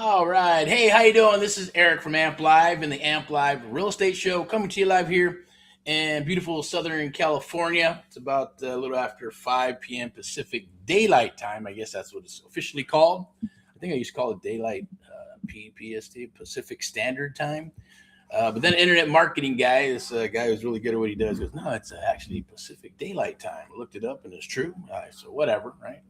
All right. Hey, how you doing? This is Erick from AMP Live and the AMP Live Real Estate Show, coming to you live here in beautiful Southern California. It's about a little after 5 p.m. Pacific Daylight Time. I guess that's what it's officially called. I think I used to call it Daylight PST, Pacific Standard Time. But then internet marketing guy, this guy who's really good at what he does, goes, no, it's actually Pacific Daylight Time. I looked it up and it's true. So whatever, right?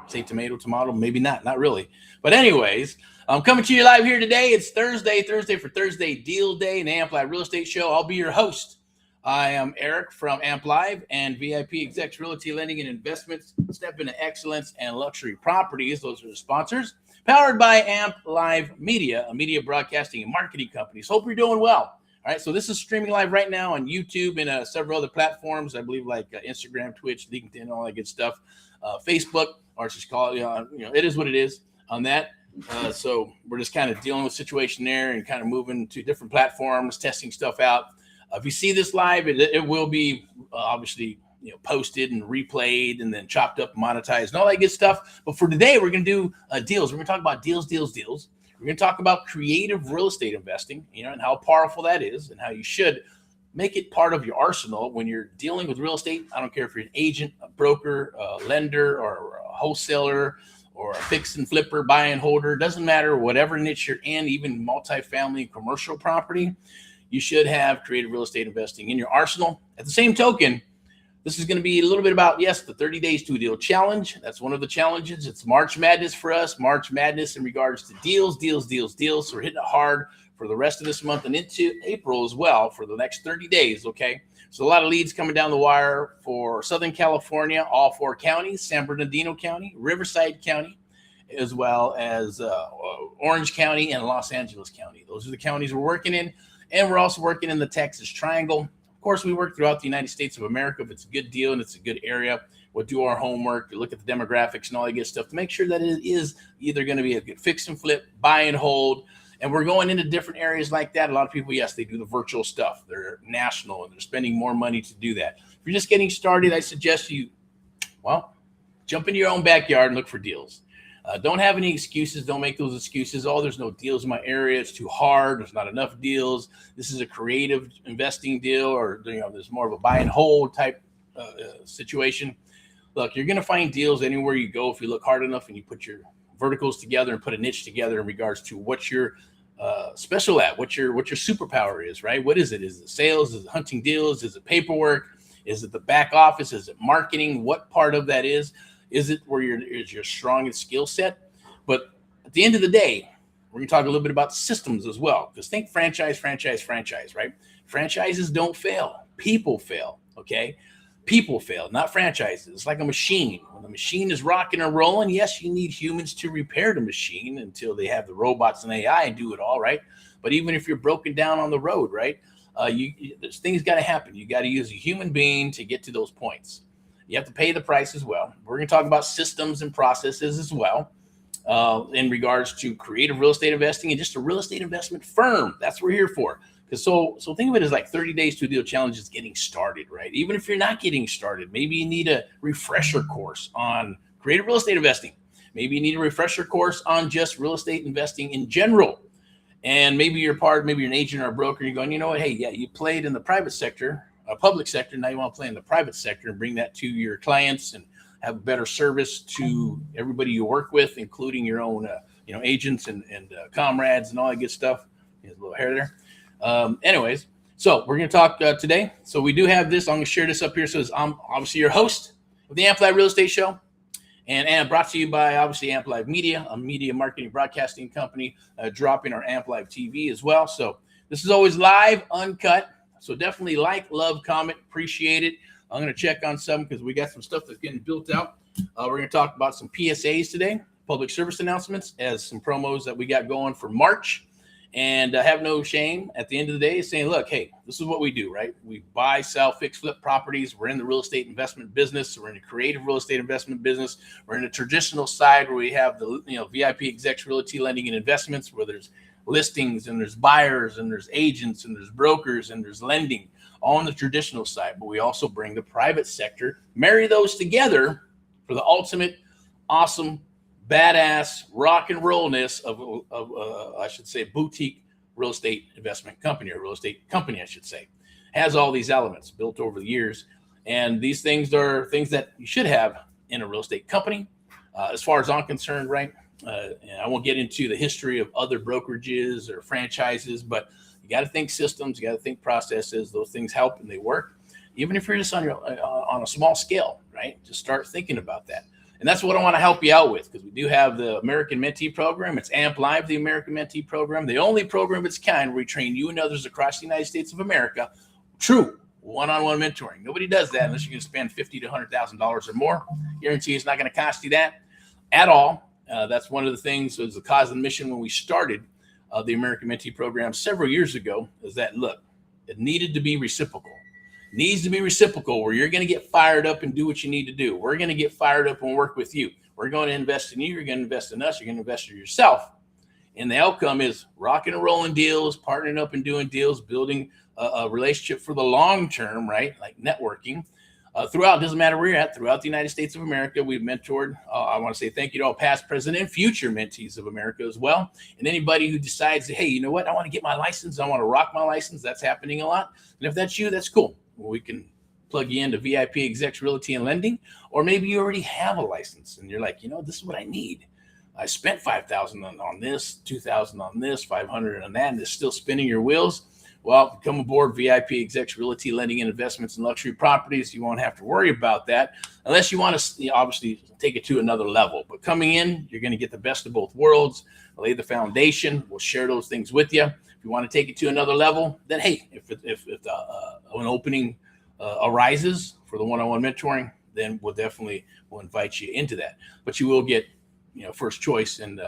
Say tomato, maybe not really. But anyways, I'm coming to you live here today. It's Thursday for Thursday Deal Day and AMP Live Real Estate Show. I'll be your host. I am Erick from AMP Live and VIPeXecs Realty Lending and Investments. Step into excellence and luxury properties. Those are the sponsors. Powered by AMP Live Media, a media broadcasting and marketing company. So hope you're doing well. All right, so this is streaming live right now on YouTube and several other platforms, I believe, like Instagram, Twitch, LinkedIn, all that good stuff. Facebook, or just call it, it is what it is on that. So we're just kind of dealing with the situation there and kind of moving to different platforms, testing stuff out. If you see this live, it will be obviously posted and replayed and then chopped up, monetized, and all that good stuff. But for today, we're going to do deals. We're going to talk about deals. We're going to talk about creative real estate investing, and how powerful that is and how you should make it part of your arsenal when you're dealing with real estate. I don't care if you're an agent, a broker, a lender, or a wholesaler, or a fix and flipper, buy and holder. Doesn't matter, whatever niche you're in, even multifamily commercial property, you should have creative real estate investing in your arsenal. At the same token, this is going to be a little bit about, yes, the 30 days to a deal challenge. That's one of the challenges. It's March Madness for us. March Madness in regards to deals. So we're hitting it hard for the rest of this month and into April as well for the next 30 days, okay? So a lot of leads coming down the wire for Southern California, all 4 counties, San Bernardino County, Riverside County, as well as Orange County and Los Angeles County. Those are the counties we're working in, and we're also working in the Texas Triangle. Of course, we work throughout the United States of America. If it's a good deal and it's a good area, we'll do our homework, look at the demographics and all that good stuff to make sure that it is either going to be a good fix and flip, buy and hold. And we're going into different areas like that. A lot of people, yes, they do the virtual stuff. They're national and they're spending more money to do that. If you're just getting started, I suggest you, jump into your own backyard and look for deals. Don't have any excuses. Don't make those excuses. Oh, there's no deals in my area. It's too hard. There's not enough deals. This is a creative investing deal, or there's more of a buy and hold type situation. Look, you're going to find deals anywhere you go if you look hard enough and you put your verticals together and put a niche together in regards to what you're special at, what your superpower is, right? What is it? Is it sales? Is it hunting deals? Is it paperwork? Is it the back office? Is it marketing? What part of that is? Is it where is your strongest skill set? But at the end of the day, we're going to talk a little bit about systems as well, because think franchise, right? Franchises don't fail. People fail, okay? People fail, not franchises. It's like a machine. When the machine is rocking and rolling, yes, you need humans to repair the machine until they have the robots and AI do it all, right? But even if you're broken down on the road, right, there's things got to happen. You got to use a human being to get to those points. You have to pay the price as well. We're going to talk about systems and processes as well in regards to creative real estate investing and just a real estate investment firm. That's what we're here for. Because so think of it as like 30 days to a deal challenge is getting started, right? Even if you're not getting started, maybe you need a refresher course on creative real estate investing. Maybe you need a refresher course on just real estate investing in general. And maybe you're an agent or a broker. You're going, you know what? Hey, yeah, you played in the private sector, public sector. Now you want to play in the private sector and bring that to your clients and have better service to everybody you work with, including your own, agents and comrades and all that good stuff. He has a little hair there. Anyways, so we're going to talk today. So we do have this. I'm going to share this up here. So I'm obviously your host of the AMP Live Real Estate Show, and brought to you by obviously AMP Live Media, a media marketing broadcasting company, dropping our AMP Live TV as well. So this is always live, uncut. So definitely like, love, comment, appreciate it. I'm going to check on some because we got some stuff that's getting built out. We're going to talk about some PSAs today, public service announcements, as some promos that we got going for March. And have no shame at the end of the day saying, look, hey, this is what we do, right? We buy, sell, fix, flip properties. We're in the real estate investment business. We're in the creative real estate investment business. We're in the traditional side where we have the VIPeXecs Realty Lending and Investments, where there's listings and there's buyers and there's agents and there's brokers and there's lending, all on the traditional side. But we also bring the private sector, marry those together for the ultimate awesome badass rock and rollness of I should say, boutique real estate investment company, or real estate company, I should say, has all these elements built over the years. And these things are things that you should have in a real estate company. As far as I'm concerned, right? And I won't get into the history of other brokerages or franchises, but you got to think systems, you got to think processes. Those things help and they work, even if you're just on a small scale, right? Just start thinking about that. And that's what I want to help you out with, because we do have the American Mentee Program. It's AMP Live, the American Mentee Program, the only program of its kind where we train you and others across the United States of America, true one-on-one mentoring. Nobody does that unless you can spend $50,000 to $100,000 or more. Guarantee it's not going to cost you that at all. That's one of the things, was the cause and mission when we started the American Mentee Program several years ago, is that, look, it needed to be reciprocal. Needs to be reciprocal, where you're going to get fired up and do what you need to do. We're going to get fired up and work with you. We're going to invest in you. You're going to invest in us. You're going to invest in yourself. And the outcome is rocking and rolling deals, partnering up and doing deals, building a relationship for the long term, right? Like networking throughout, doesn't matter where you're at, throughout the United States of America. We've mentored. I want to say thank you to all past, present, and future mentees of America as well. And anybody who decides, hey, you know what? I want to get my license. I want to rock my license. That's happening a lot. And if that's you, that's cool. We can plug you into VIPeXecs Realty and Lending, or maybe you already have a license and you're like, you know, this is what I need. I spent $5,000 on this, $2,000 on this, $500 on that, and it's still spinning your wheels. Well, come aboard VIPeXecs Realty Lending and Investments in Luxury Properties. You won't have to worry about that unless you want to, obviously take it to another level. But coming in, you're going to get the best of both worlds, lay the foundation. We'll share those things with you. If you want to take it to another level, then hey, if an opening arises for the one-on-one mentoring, then we'll invite you into that. But you will get, first choice and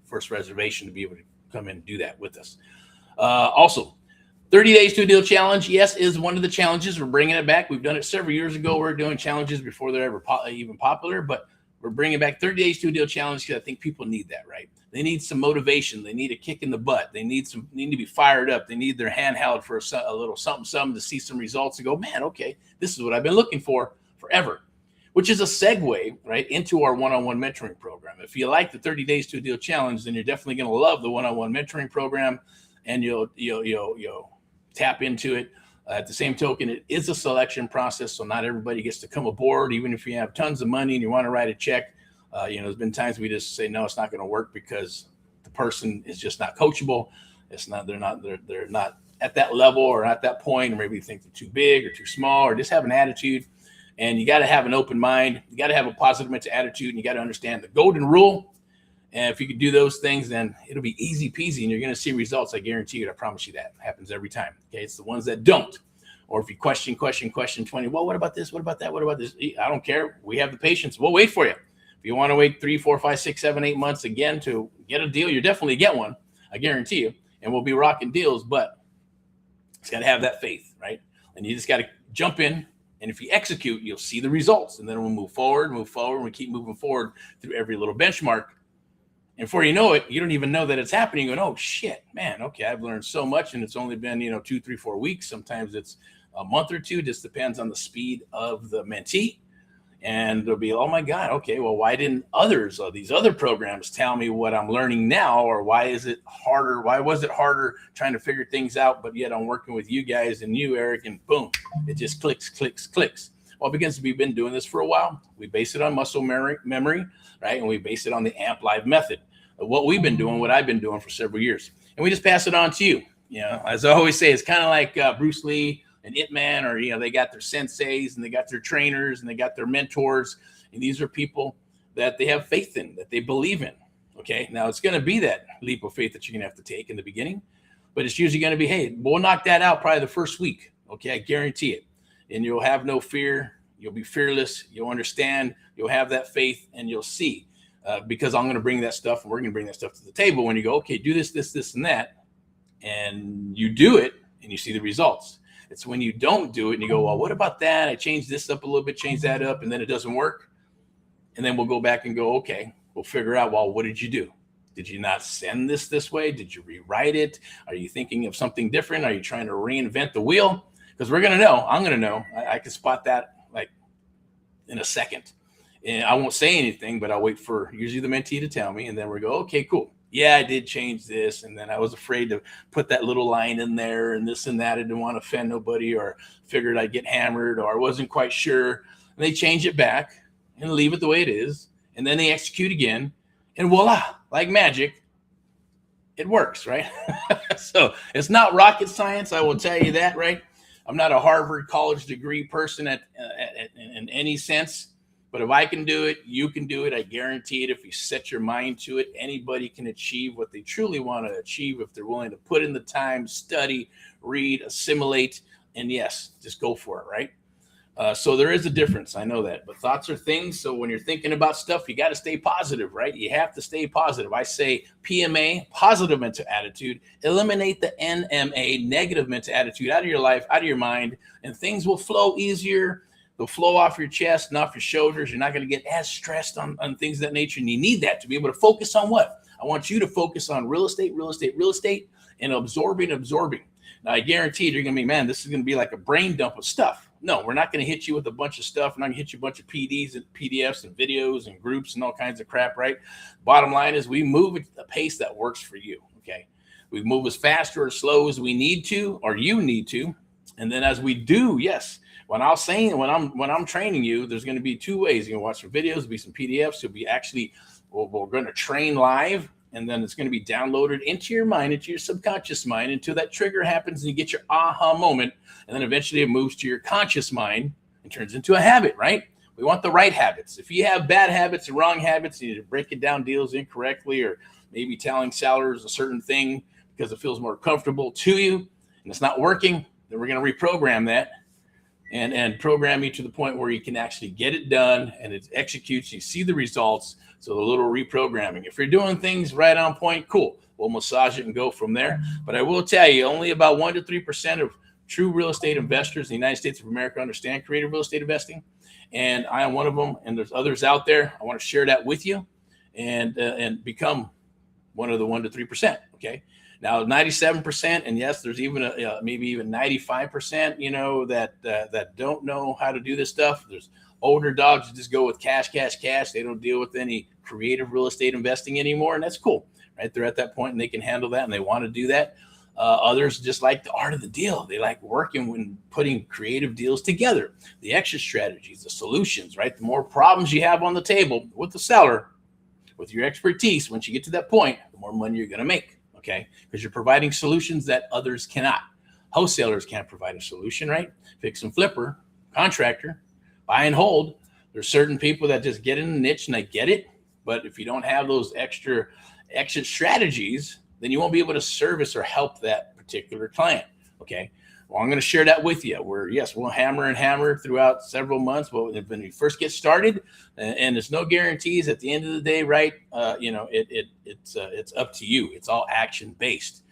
first reservation to be able to come in and do that with us. Also, 30 days to a deal challenge, yes, is one of the challenges. We're bringing it back. We've done it several years ago. We're doing challenges before they're ever even popular, but we're bringing back 30 days to a deal challenge because I think people need that, right? They need some motivation. They need a kick in the butt. They need to be fired up. They need their hand held for a little something to see some results and go, man, okay, this is what I've been looking for forever, which is a segue right into our one-on-one mentoring program. If you like the 30 days to a deal challenge, then you're definitely going to love the one-on-one mentoring program, and you'll tap into it. At the same token, it is a selection process, so not everybody gets to come aboard. Even if you have tons of money and you want to write a check, there's been times we just say, no, it's not going to work because the person is just not coachable. They're not at that level or at that point, or maybe you think they're too big or too small, or just have an attitude. And you got to have an open mind. You got to have a positive mental attitude, and you got to understand the golden rule. And if you can do those things, then it'll be easy peasy, and you're going to see results. I guarantee you. I promise you that. It happens every time. Okay, it's the ones that don't. Or if you question 20, well, what about this? What about that? What about this? I don't care. We have the patience. We'll wait for you. If you want to wait 3, 4, 5, 6, 7, 8 months again to get a deal, you definitely get one. I guarantee you. And we'll be rocking deals, but it's got to have that faith, right? And you just got to jump in. And if you execute, you'll see the results. And then we'll move forward, and we keep moving forward through every little benchmark. And before you know it, you don't even know that it's happening. You're going, oh shit, man, okay, I've learned so much, and it's only been 2, 3, 4 weeks. Sometimes it's a month or two. Just depends on the speed of the mentee. And they'll be, oh my God, okay, well, why didn't others of these other programs tell me what I'm learning now? Or why is it harder? Why was it harder trying to figure things out? But yet I'm working with you guys and you, Eric, and boom, it just clicks. Well, because we've been doing this for a while. We base it on muscle memory, right? And we base it on the AMP Live method of what we've been doing, what I've been doing for several years. And we just pass it on to you. As I always say, it's kind of like Bruce Lee and Ip Man, or, they got their senseis and they got their trainers and they got their mentors. And these are people that they have faith in, that they believe in. Okay. Now it's going to be that leap of faith that you're going to have to take in the beginning, but it's usually going to be, hey, we'll knock that out probably the first week. Okay. I guarantee it. And you'll have no fear. You'll be fearless. You'll understand. You'll have that faith, and you'll see, because I'm going to bring that stuff, and we're going to bring that stuff to the table. When you go, okay, do this, and that, and you do it, and you see the results. It's when you don't do it, and you go, well, what about that? I changed this up a little bit, changed that up, and then it doesn't work. And then we'll go back and go, okay, we'll figure out, well, what did you do? Did you not send this way? Did you rewrite it? Are you thinking of something different? Are you trying to reinvent the wheel? Because we're going to know, I'm going to know, I can spot that like in a second. And I won't say anything, but I'll wait for usually the mentee to tell me. And then we go, okay, cool. Yeah, I did change this. And then I was afraid to put that little line in there and this and that. I didn't want to offend nobody, or figured I'd get hammered, or I wasn't quite sure. And they change it back and leave it the way it is. And then they execute again. And voila, like magic, it works, right? So it's not rocket science, I will tell you that, right? I'm not a Harvard college degree person in any sense, but if I can do it, you can do it. I guarantee it. If you set your mind to it, anybody can achieve what they truly want to achieve if they're willing to put in the time, study, read, assimilate, and yes, just go for it, right? So there is a difference. I know that, but thoughts are things. So when you're thinking about stuff, you got to stay positive, right? You have to stay positive. I say PMA, positive mental attitude, eliminate the NMA, negative mental attitude, out of your life, out of your mind, and things will flow easier. They'll flow off your chest and off your shoulders. You're not going to get as stressed on things of that nature. And you need that to be able to focus on what? I want you to focus on real estate, and absorbing. Now, I guarantee you're going to be, man, this is going to be like a brain dump of stuff. No, we're not going to hit you with a bunch of stuff. We're not going to hit you a bunch of PDs and PDFs and videos and groups and all kinds of crap, right? Bottom line is we move at a pace that works for you, okay? We move as fast or as slow as we need to, or you need to. And then as we do, yes, when I'm training you, there's going to be two ways. You're going to watch some videos, there'll be some PDFs. You'll be actually, we're going to train live, and then it's going to be downloaded into your mind, into your subconscious mind, until that trigger happens and you get your aha moment. And then eventually it moves to your conscious mind and turns into a habit, right? We want the right habits. If you have bad habits and wrong habits, you're breaking down deals incorrectly, or maybe telling sellers a certain thing because it feels more comfortable to you and it's not working, then we're going to reprogram that and program you to the point where you can actually get it done and it executes. You see the results. So the little reprogramming. If you're doing things right on point, cool. We'll massage it and go from there. But I will tell you, only about 1% to 3% of true real estate investors in the United States of America understand creative real estate investing. And I am one of them. And there's others out there. I want to share that with you and become one of the 1% to 3%. Okay. Now, 97%, and yes, there's even maybe even 95%, that don't know how to do this stuff. There's older dogs that just go with cash. They don't deal with any creative real estate investing anymore, and that's cool, right? They're at that point and they can handle that and they want to do that. Others just like the art of the deal. They like working when putting creative deals together, the exit strategies, the solutions, right? The more problems you have on the table with the seller, with your expertise, once you get to that point, the more money you're going to make, okay? Because you're providing solutions that others cannot. Wholesalers can't provide a solution, right? Fix and flipper, contractor, buy and hold. There's certain people that just get in the niche and they get it. But if you don't have those extra exit strategies, then you won't be able to service or help that particular client, okay? Well, I'm going to share that with you. We'll hammer throughout several months. But when you first get started, and there's no guarantees at the end of the day, right? It's up to you. It's all action based.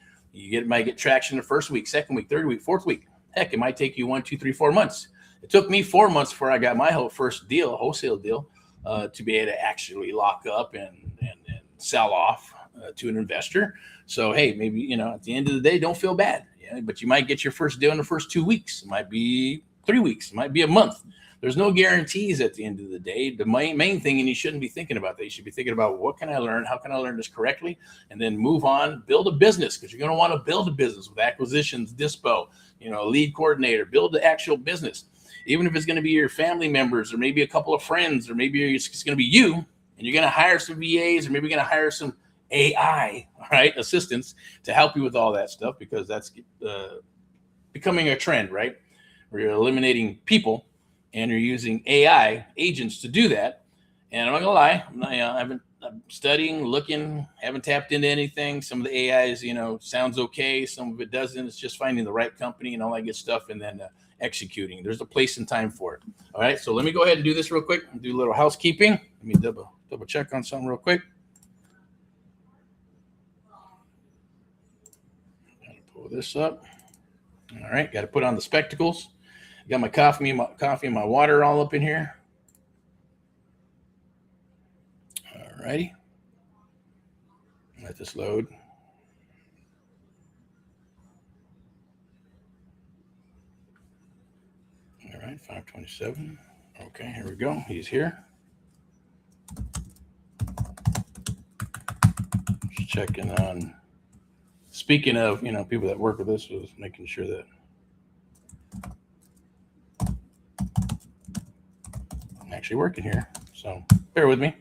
Might get traction the first week, second week, third week, fourth week. Heck, it might take you 1, 2, 3, 4 months. It took me 4 months before I got my first deal, a wholesale deal, to be able to actually lock up and sell off to an investor. So, hey, maybe, at the end of the day, don't feel bad. Yeah, but you might get your first deal in the first 2 weeks. It might be 3 weeks. It might be a month. There's no guarantees at the end of the day. The main thing, and you shouldn't be thinking about that. You should be thinking about, what can I learn? How can I learn this correctly? And then move on, build a business, because you're going to want to build a business with acquisitions, dispo, lead coordinator, build the actual business. Even if it's going to be your family members or maybe a couple of friends, or maybe it's going to be you, and you're going to hire some VAs, or maybe you're going to hire some AI, right, assistants to help you with all that stuff, because that's becoming a trend, right? Where you're eliminating people and you're using AI agents to do that. And I'm not gonna lie, I'm studying, looking, haven't tapped into anything. Some of the AIs, sounds okay. Some of it doesn't. It's just finding the right company and all that good stuff, and then executing. There's a place and time for it. All right, so let me go ahead and do this real quick. Do a little housekeeping. Let me double check on something real quick. Pull this up. All right, got to put on the spectacles. Got my coffee and my water all up in here. All righty. Let this load. All right, 527. Okay, here we go. He's here. checking on. Speaking of, people that work with us, was making sure that I'm actually working here. So bear with me.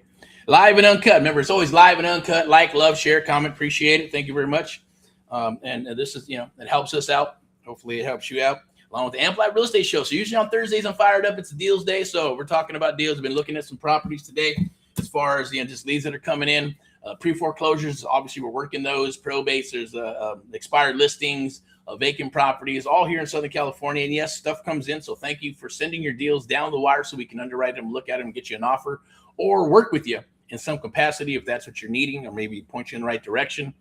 Live and uncut. Remember, it's always live and uncut. Like, love, share, comment. Appreciate it. Thank you very much. And this is, it helps us out. Hopefully it helps you out. Along with the AMP Live Real Estate Show. So usually on Thursdays, I'm fired up. It's a deals day. So we're talking about deals. I've been looking at some properties today as far as, just leads that are coming in. Pre-foreclosures, obviously we're working those. Probates, there's expired listings, vacant properties, all here in Southern California. And yes, stuff comes in. So thank you for sending your deals down the wire so we can underwrite them, look at them, get you an offer, or work with you in some capacity if that's what you're needing, or maybe point you in the right direction.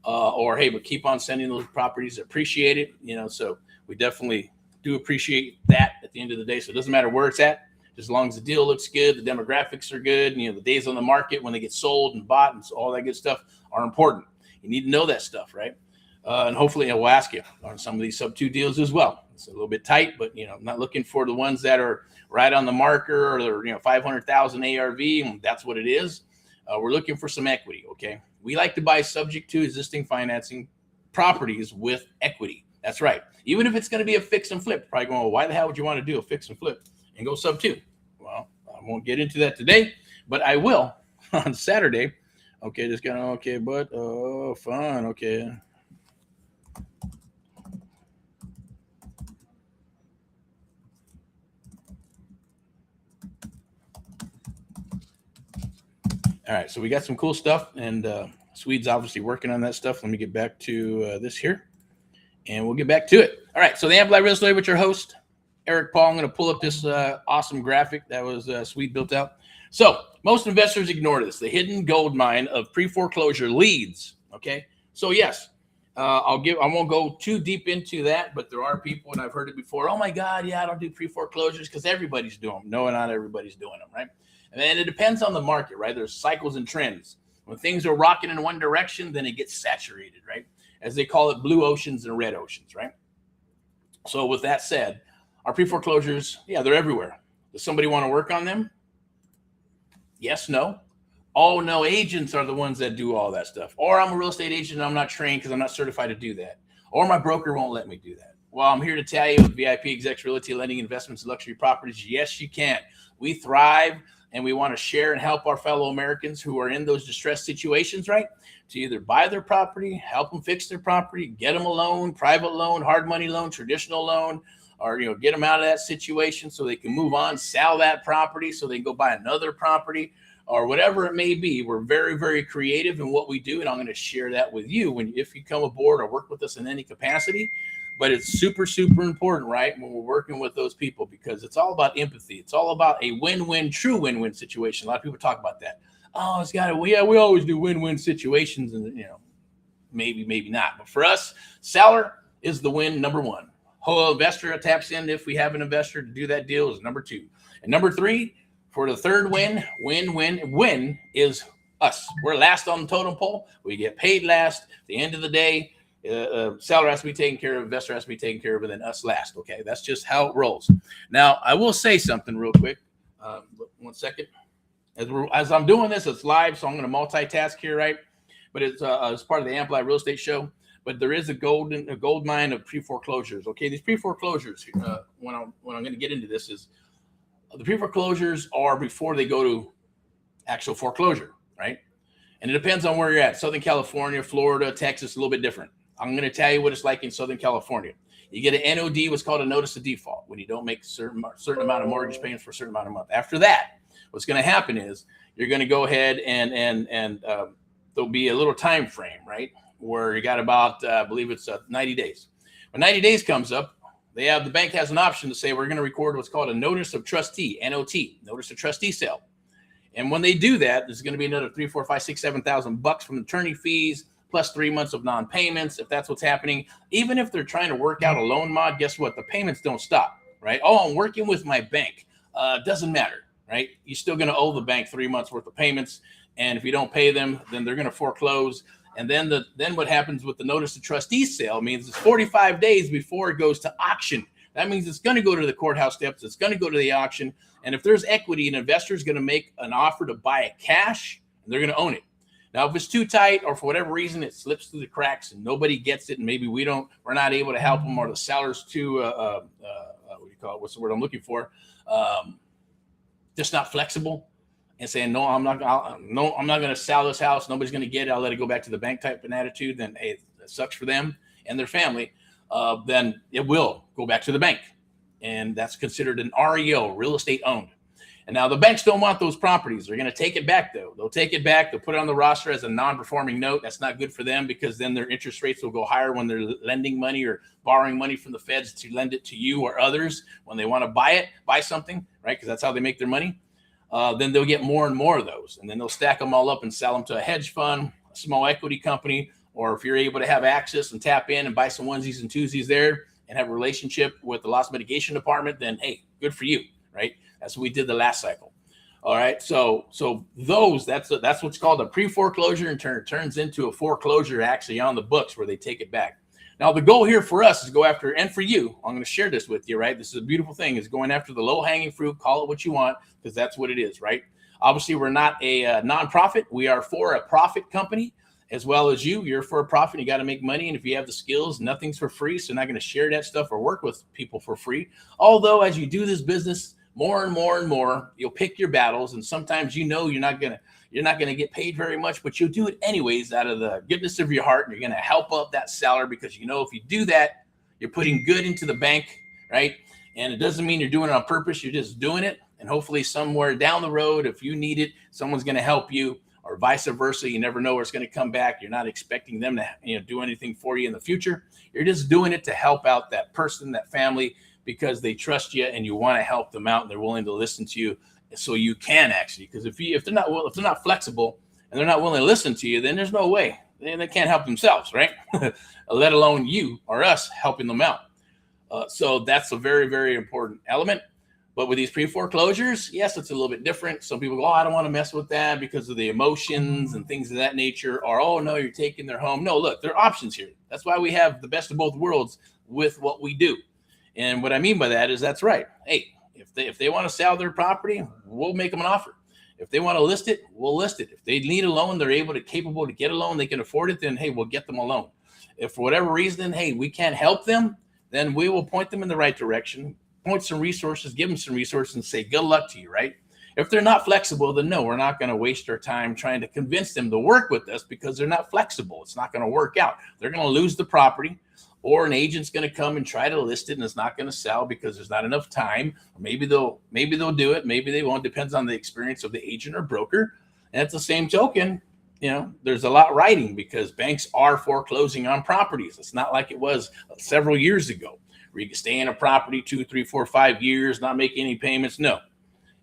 Or hey, but keep on sending those properties. Appreciate it. So we definitely do appreciate that at the end of the day. So it doesn't matter where it's at. Just as long as the deal looks good, the demographics are good, the days on the market when they get sold and bought and all that good stuff are important. You need to know that stuff, right? And hopefully we'll ask you on some of these sub-2 deals as well. It's a little bit tight, but I'm not looking for the ones that are right on the marker or they're 500,000 ARV, and that's what it is. We're looking for some equity, okay? We like to buy subject to existing financing properties with equity. That's right. Even if it's going to be a fix and flip, probably going, well, why the hell would you want to do a fix and flip and go sub-2? Well, I won't get into that today, but I will on Saturday. Okay, just kind of okay, but fun, okay. All right, so we got some cool stuff, and Swede's obviously working on that stuff. Let me get back to this here, and we'll get back to it. All right, so the AMP Live Real Estate with your host, Erick Paul. I'm going to pull up this awesome graphic that was Swede built out. So most investors ignore this, the hidden gold mine of pre-foreclosure leads. Okay, so yes, I won't go too deep into that, but there are people, and I've heard it before. Oh my God, yeah, I don't do pre-foreclosures because everybody's doing them. No, not everybody's doing them, right? And then it depends on the market, right? There's cycles and trends. When things are rocking in one direction, then it gets saturated, right? As they call it, blue oceans and red oceans, right? So with that said, our pre-foreclosures, yeah, they're everywhere. Does somebody want to work on them? Yes, no. Oh, no, agents are the ones that do all that stuff. Or I'm a real estate agent and I'm not trained because I'm not certified to do that. Or my broker won't let me do that. Well, I'm here to tell you with VIPeXecs Realty Lending, Investments, and Luxury Properties, yes, you can. We thrive and we want to share and help our fellow Americans who are in those distressed situations, right? To either buy their property, help them fix their property, get them a loan, private loan, hard money loan, traditional loan, or get them out of that situation so they can move on, sell that property so they can go buy another property, or whatever it may be. We're very, very creative in what we do, and I'm going to share that with you if you come aboard or work with us in any capacity. But it's super, super important, right, when we're working with those people, because it's all about empathy. It's all about a win-win, true win-win situation. A lot of people talk about that. Oh, it's got to, yeah, we always do win-win situations, and maybe not. But for us, seller is the win number one. Whole investor taps in if we have an investor to do that deal is number two. And number three, for the third win is us. We're last on the totem pole. We get paid last. At the end of the day, seller has to be taken care of, investor has to be taken care of, and then us last. Okay, that's just how it rolls. Now, I will say something real quick. 1 second. As I'm doing this, it's live, so I'm going to multitask here, right? But it's part of the AMP Live Real Estate Show. But there is a gold mine of pre-foreclosures. Okay, these pre-foreclosures, when I'm going to get into this, is the pre-foreclosures are before they go to actual foreclosure, right? And it depends on where you're at. Southern California, Florida, Texas, a little bit different. I'm going to tell you what it's like in Southern California. You get an NOD, what's called a notice of default, when you don't make a certain amount of mortgage payments for a certain amount of month. After that, what's going to happen is you're going to go ahead and there'll be a little time frame, right, where you got about, I believe it's 90 days. When 90 days comes up, the bank has an option to say we're going to record what's called a notice of trustee, NOT, notice of trustee sale. And when they do that, there's going to be another $3,000, $4,000, $5,000, $6,000, $7,000 from attorney fees, plus 3 months of non-payments, if that's what's happening. Even if they're trying to work out a loan mod, guess what? The payments don't stop, right? Oh, I'm working with my bank. Doesn't matter, right? You're still going to owe the bank 3 months worth of payments. And if you don't pay them, then they're going to foreclose. And then what happens with the notice of trustee sale means it's 45 days before it goes to auction. That means it's going to go to the courthouse steps. It's going to go to the auction. And if there's equity, an investor is going to make an offer to buy it cash, and they're going to own it. Now, if it's too tight or for whatever reason it slips through the cracks and nobody gets it, and maybe we're not able to help them, or the seller's too what do you call it? What's the word I'm looking for? Just not flexible and saying, no, I'm not going to sell this house. Nobody's going to get it. I'll let it go back to the bank type of an attitude. Then, hey, it sucks for them and their family. Then it will go back to the bank. And that's considered an REO, real estate owned. And now the banks don't want those properties. They're going to take it back, though. They'll take it back. They'll put it on the roster as a non-performing note. That's not good for them, because then their interest rates will go higher when they're lending money or borrowing money from the feds to lend it to you or others when they want to buy something, right? Because that's how they make their money. Then they'll get more and more of those. And then they'll stack them all up and sell them to a hedge fund, a small equity company, or if you're able to have access and tap in and buy some onesies and twosies there and have a relationship with the loss mitigation department, then, hey, good for you, right? That's what we did the last cycle. All right. So that's what's called a pre-foreclosure, and turns into a foreclosure actually on the books where they take it back. Now, the goal here for us is go after, and for you, I'm going to share this with you, right? This is a beautiful thing, is going after the low-hanging fruit, call it what you want, because that's what it is, right? Obviously, we're not a nonprofit. We are for a profit company, as well as you're for a profit. You got to make money. And if you have the skills, nothing's for free. So I'm not going to share that stuff or work with people for free. Although as you do this business more and more and more, you'll pick your battles. And sometimes, you're not going to get paid very much, but you'll do it anyways out of the goodness of your heart. And you're going to help out that seller, because if you do that, you're putting good into the bank, right? And it doesn't mean you're doing it on purpose. You're just doing it. And hopefully somewhere down the road, if you need it, someone's going to help you, or vice versa. You never know where it's going to come back. You're not expecting them to do anything for you in the future. You're just doing it to help out that person, that family, because they trust you and you want to help them out, and they're willing to listen to you. So you can actually, because if they're not flexible and they're not willing to listen to you, then there's no way. They can't help themselves, right? Let alone you or us helping them out. So that's a very, very important element. But with these pre-foreclosures, yes, it's a little bit different. Some people go, I don't want to mess with that because of the emotions and things of that nature. Or, oh, no, you're taking their home. No, look, there are options here. That's why we have the best of both worlds with what we do. And what I mean by that is, that's right. Hey, if they want to sell their property, we'll make them an offer. If they want to list it, we'll list it. If they need a loan, they're capable to get a loan, they can afford it, then, hey, we'll get them a loan. If for whatever reason, hey, we can't help them, then we will point them in the right direction, point some resources, give them some resources, and say, good luck to you, right? If they're not flexible, then no, we're not going to waste our time trying to convince them to work with us, because they're not flexible. It's not going to work out. They're going to lose the property, or an agent's going to come and try to list it and it's not going to sell because there's not enough time. Or maybe they'll do it. Maybe they won't. Depends on the experience of the agent or broker. And at the same token, there's a lot riding, because banks are foreclosing on properties. It's not like it was several years ago, where you can stay in a property 2, 3, 4, 5 years, not make any payments. No,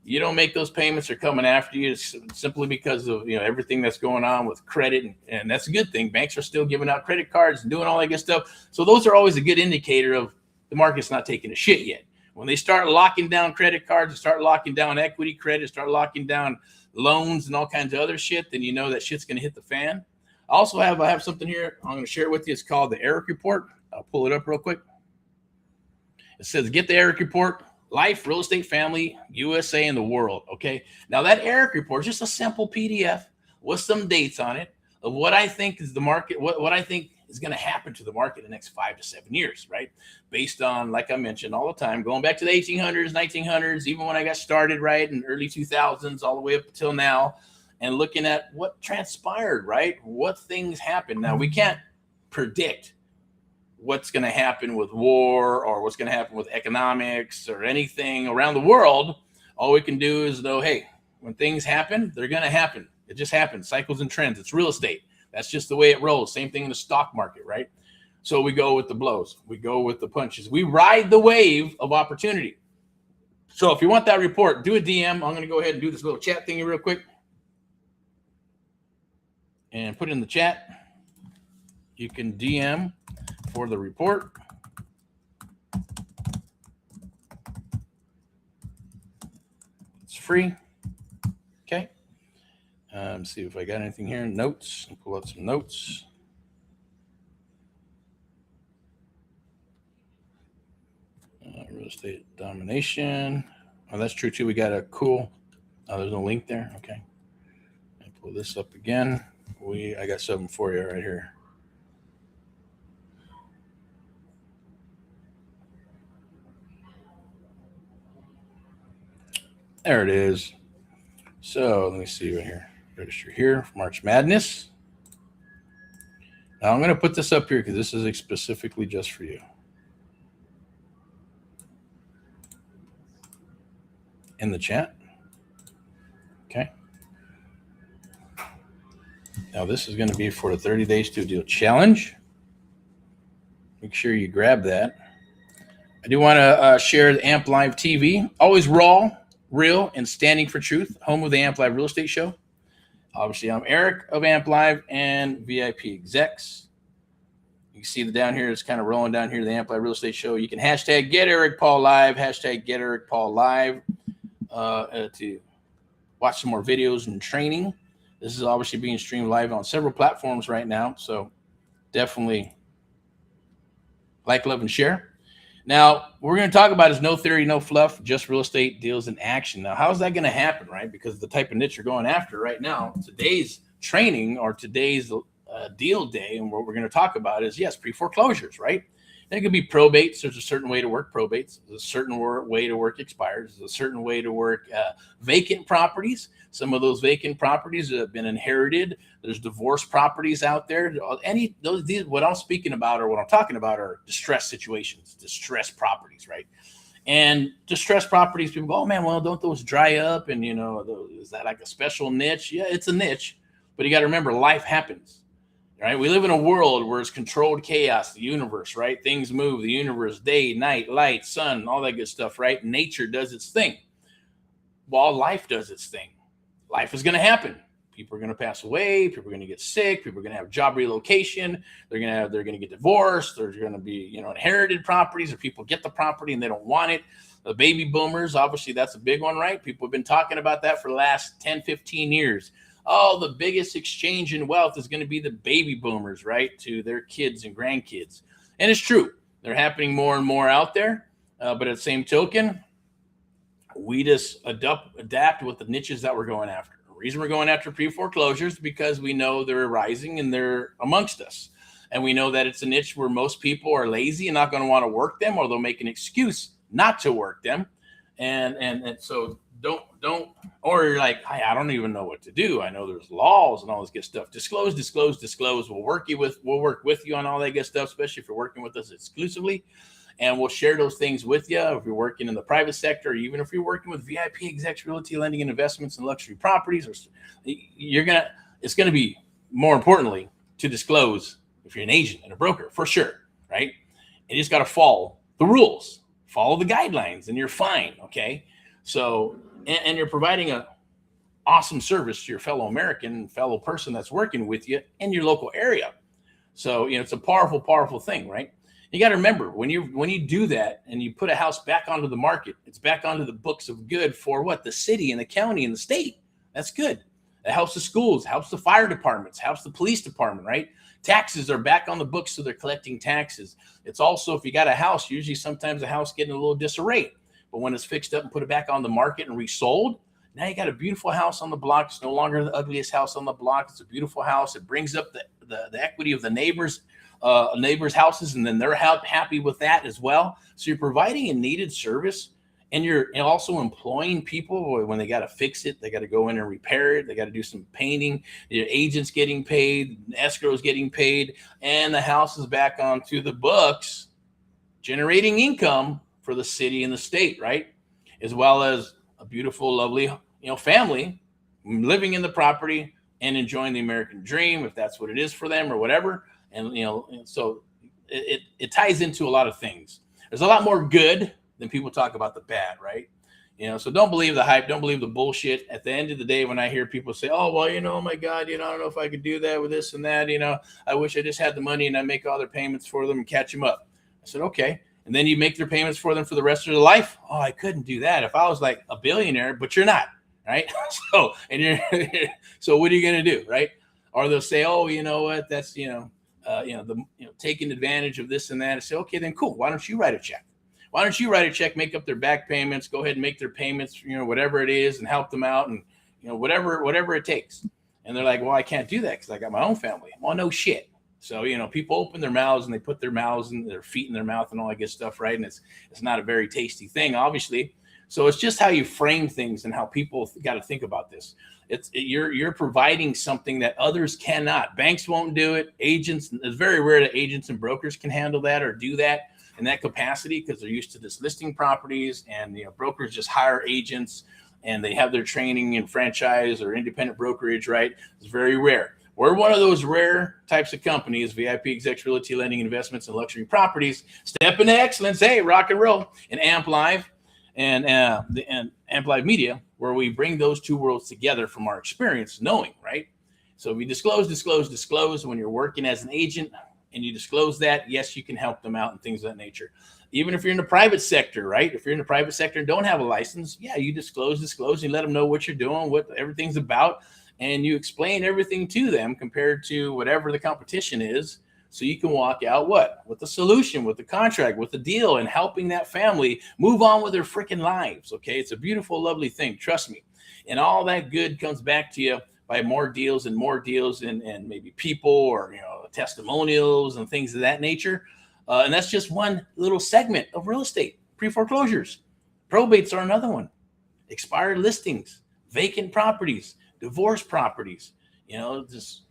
you don't make those payments. They're coming after you simply because of everything that's going on with credit, and that's a good thing. Banks are still giving out credit cards and doing all that good stuff. So those are always a good indicator of the market's not taking a shit yet. When they start locking down credit cards, start locking down equity credit, start locking down loans and all kinds of other shit, then that shit's going to hit the fan. I have something here I'm going to share with you. It's called the Erick Report. I'll pull it up real quick. It says, get the Erick Report, life, real estate, family, USA, and the world. Okay. Now that Erick Report is just a simple PDF with some dates on it of what I think is the market, what I think is going to happen to the market in the next 5 to 7 years, right? Based on, like I mentioned all the time, going back to the 1800s, 1900s, even when I got started, right, in early 2000s, all the way up until now, and looking at what transpired, right? What things happened. Now, we can't predict what's going to happen with war or what's going to happen with economics or anything around the world. All we can do is know, hey, when things happen, they're going to happen. It just happens. Cycles and trends. It's real estate. That's just the way it rolls. Same thing in the stock market, right? So we go with the blows. We go with the punches. We ride the wave of opportunity. So if you want that report, do a DM. I'm going to go ahead and do this little chat thingy real quick and put it in the chat. You can DM for the report. It's free. Okay. See if I got anything here. Notes. I'll pull out some notes. Real estate domination. Oh, that's true too. We got a cool. Oh, there's no link there. Okay. I'll pull this up again. I got something for you right here. There it is. So let me see right here. Register here for March Madness. Now I'm going to put this up here because this is specifically just for you. In the chat. Okay. Now this is going to be for the 30 Days to a Deal Challenge. Make sure you grab that. I do want to share the AMP Live TV. Always raw, real, and standing for truth. Home of the AMP Live Real Estate Show. Obviously, I'm Erick of AMP Live and VIPeXecs. You can see the down here, it's kind of rolling down here, the AMP Live Real Estate Show. You can hashtag Get Erick Paul Live, hashtag Get Erick Paul Live to watch some more videos and training. This is obviously being streamed live on several platforms right now. So definitely like, love, and share. Now, what we're going to talk about is no theory, no fluff, just real estate deals in action. Now, how is that going to happen, right? Because the type of niche you're going after right now, today's training or today's deal day, and what we're going to talk about is, yes, pre-foreclosures, right? And it could be probates. There's a certain way to work probates. There's a certain way to work expires. There's a certain way to work vacant properties. Some of those vacant properties have been inherited. There's divorce properties out there. What I'm speaking about or what I'm talking about are distressed situations, distressed properties, right? And distressed properties, people go, oh man, well, don't those dry up? And is that like a special niche? Yeah, it's a niche, but you got to remember, life happens. Right? We live in a world where it's controlled chaos, the universe, right? Things move, the universe, day, night, light, sun, all that good stuff, right? Nature does its thing while life does its thing. Life is going to happen. People are going to pass away. People are going to get sick. People are going to have job relocation. They're going to get divorced. There's going to be, inherited properties, or people get the property and they don't want it. The baby boomers, obviously that's a big one, right? People have been talking about that for the last 10, 15 years. Oh, the biggest exchange in wealth is going to be the baby boomers, right? To their kids and grandkids. And it's true. They're happening more and more out there. But at the same token, we just adapt with the niches that we're going after. The reason we're going after pre-foreclosures is because we know they're rising and they're amongst us. And we know that it's a niche where most people are lazy and not going to want to work them, or they'll make an excuse not to work them. And so don't, or you're like, I don't even know what to do. I know there's laws and all this good stuff. Disclose. We'll work with you on all that good stuff, especially if you're working with us exclusively. And we'll share those things with you if you're working in the private sector, or even if you're working with VIPeXecs Realty Lending and Investments in luxury properties. It's gonna be more importantly to disclose if you're an agent and a broker, for sure, right? And you just got to follow the rules, follow the guidelines, and you're fine, okay? So, and you're providing an awesome service to your fellow American, fellow person that's working with you in your local area. So, it's a powerful, powerful thing, right? You got to remember, when you do that and you put a house back onto the market, it's back onto the books of good for what? The city and the county and the state. That's good. It helps the schools, helps the fire departments, helps the police department, right? Taxes are back on the books, so they're collecting taxes. It's also, if you got a house, usually sometimes a house getting a little disarray. But when it's fixed up and put it back on the market and resold, now you got a beautiful house on the block. It's no longer the ugliest house on the block. It's a beautiful house. It brings up the equity of the neighbors' houses, and then they're happy with that as well. So you're providing a needed service, and you're also employing people when they got to fix it. They got to go in and repair it. They got to do some painting. Your agent's getting paid, escrow's getting paid, and the house is back onto the books, generating income for the city and the state, right? As well as a beautiful, lovely, family living in the property and enjoying the American dream, if that's what it is for them or whatever. And, so it ties into a lot of things. There's a lot more good than people talk about the bad, right? So don't believe the hype. Don't believe the bullshit. At the end of the day, when I hear people say, oh, well, oh my God, I don't know if I could do that with this and that, I wish I just had the money and I make all their payments for them and catch them up. I said, okay. And then you make their payments for them for the rest of their life. Oh, I couldn't do that if I was like a billionaire, but you're not, right? So what are you going to do, right? Or they'll say, oh, you know what? That's, taking advantage of this and that. I say, okay, then cool. Why don't you write a check? Why don't you write a check, make up their back payments, go ahead and make their payments, whatever it is, and help them out, and whatever it takes. And they're like, well, I can't do that because I got my own family. Well, no shit. So, people open their mouths and they put their mouths and their feet in their mouth and all that good stuff, right? And it's not a very tasty thing, obviously. So it's just how you frame things and how people got to think about this. You're providing something that others cannot. Banks won't do it. Agents, it's very rare that agents and brokers can handle that or do that in that capacity because they're used to just listing properties, and brokers just hire agents and they have their training in franchise or independent brokerage, right? It's very rare. We're one of those rare types of companies, VIPeXecs Realty Lending, Investments, and Luxury Properties. Step into excellence, hey, rock and roll, and AMP Live and AMP Live Media, where we bring those two worlds together from our experience, knowing, right? So we disclose when you're working as an agent and you disclose that, yes, you can help them out and things of that nature. Even if you're in the private sector, right? If you're in the private sector and don't have a license, yeah, you disclose, you let them know what you're doing, what everything's about, and you explain everything to them compared to whatever the competition is. So you can walk out with the solution, with the contract, with the deal, and helping that family move on with their freaking lives. Okay. It's a beautiful, lovely thing. Trust me. And all that good comes back to you by more deals and maybe people or, testimonials and things of that nature. And that's just one little segment of real estate. Pre-foreclosures, probates are another one, expired listings, vacant properties, divorce properties, just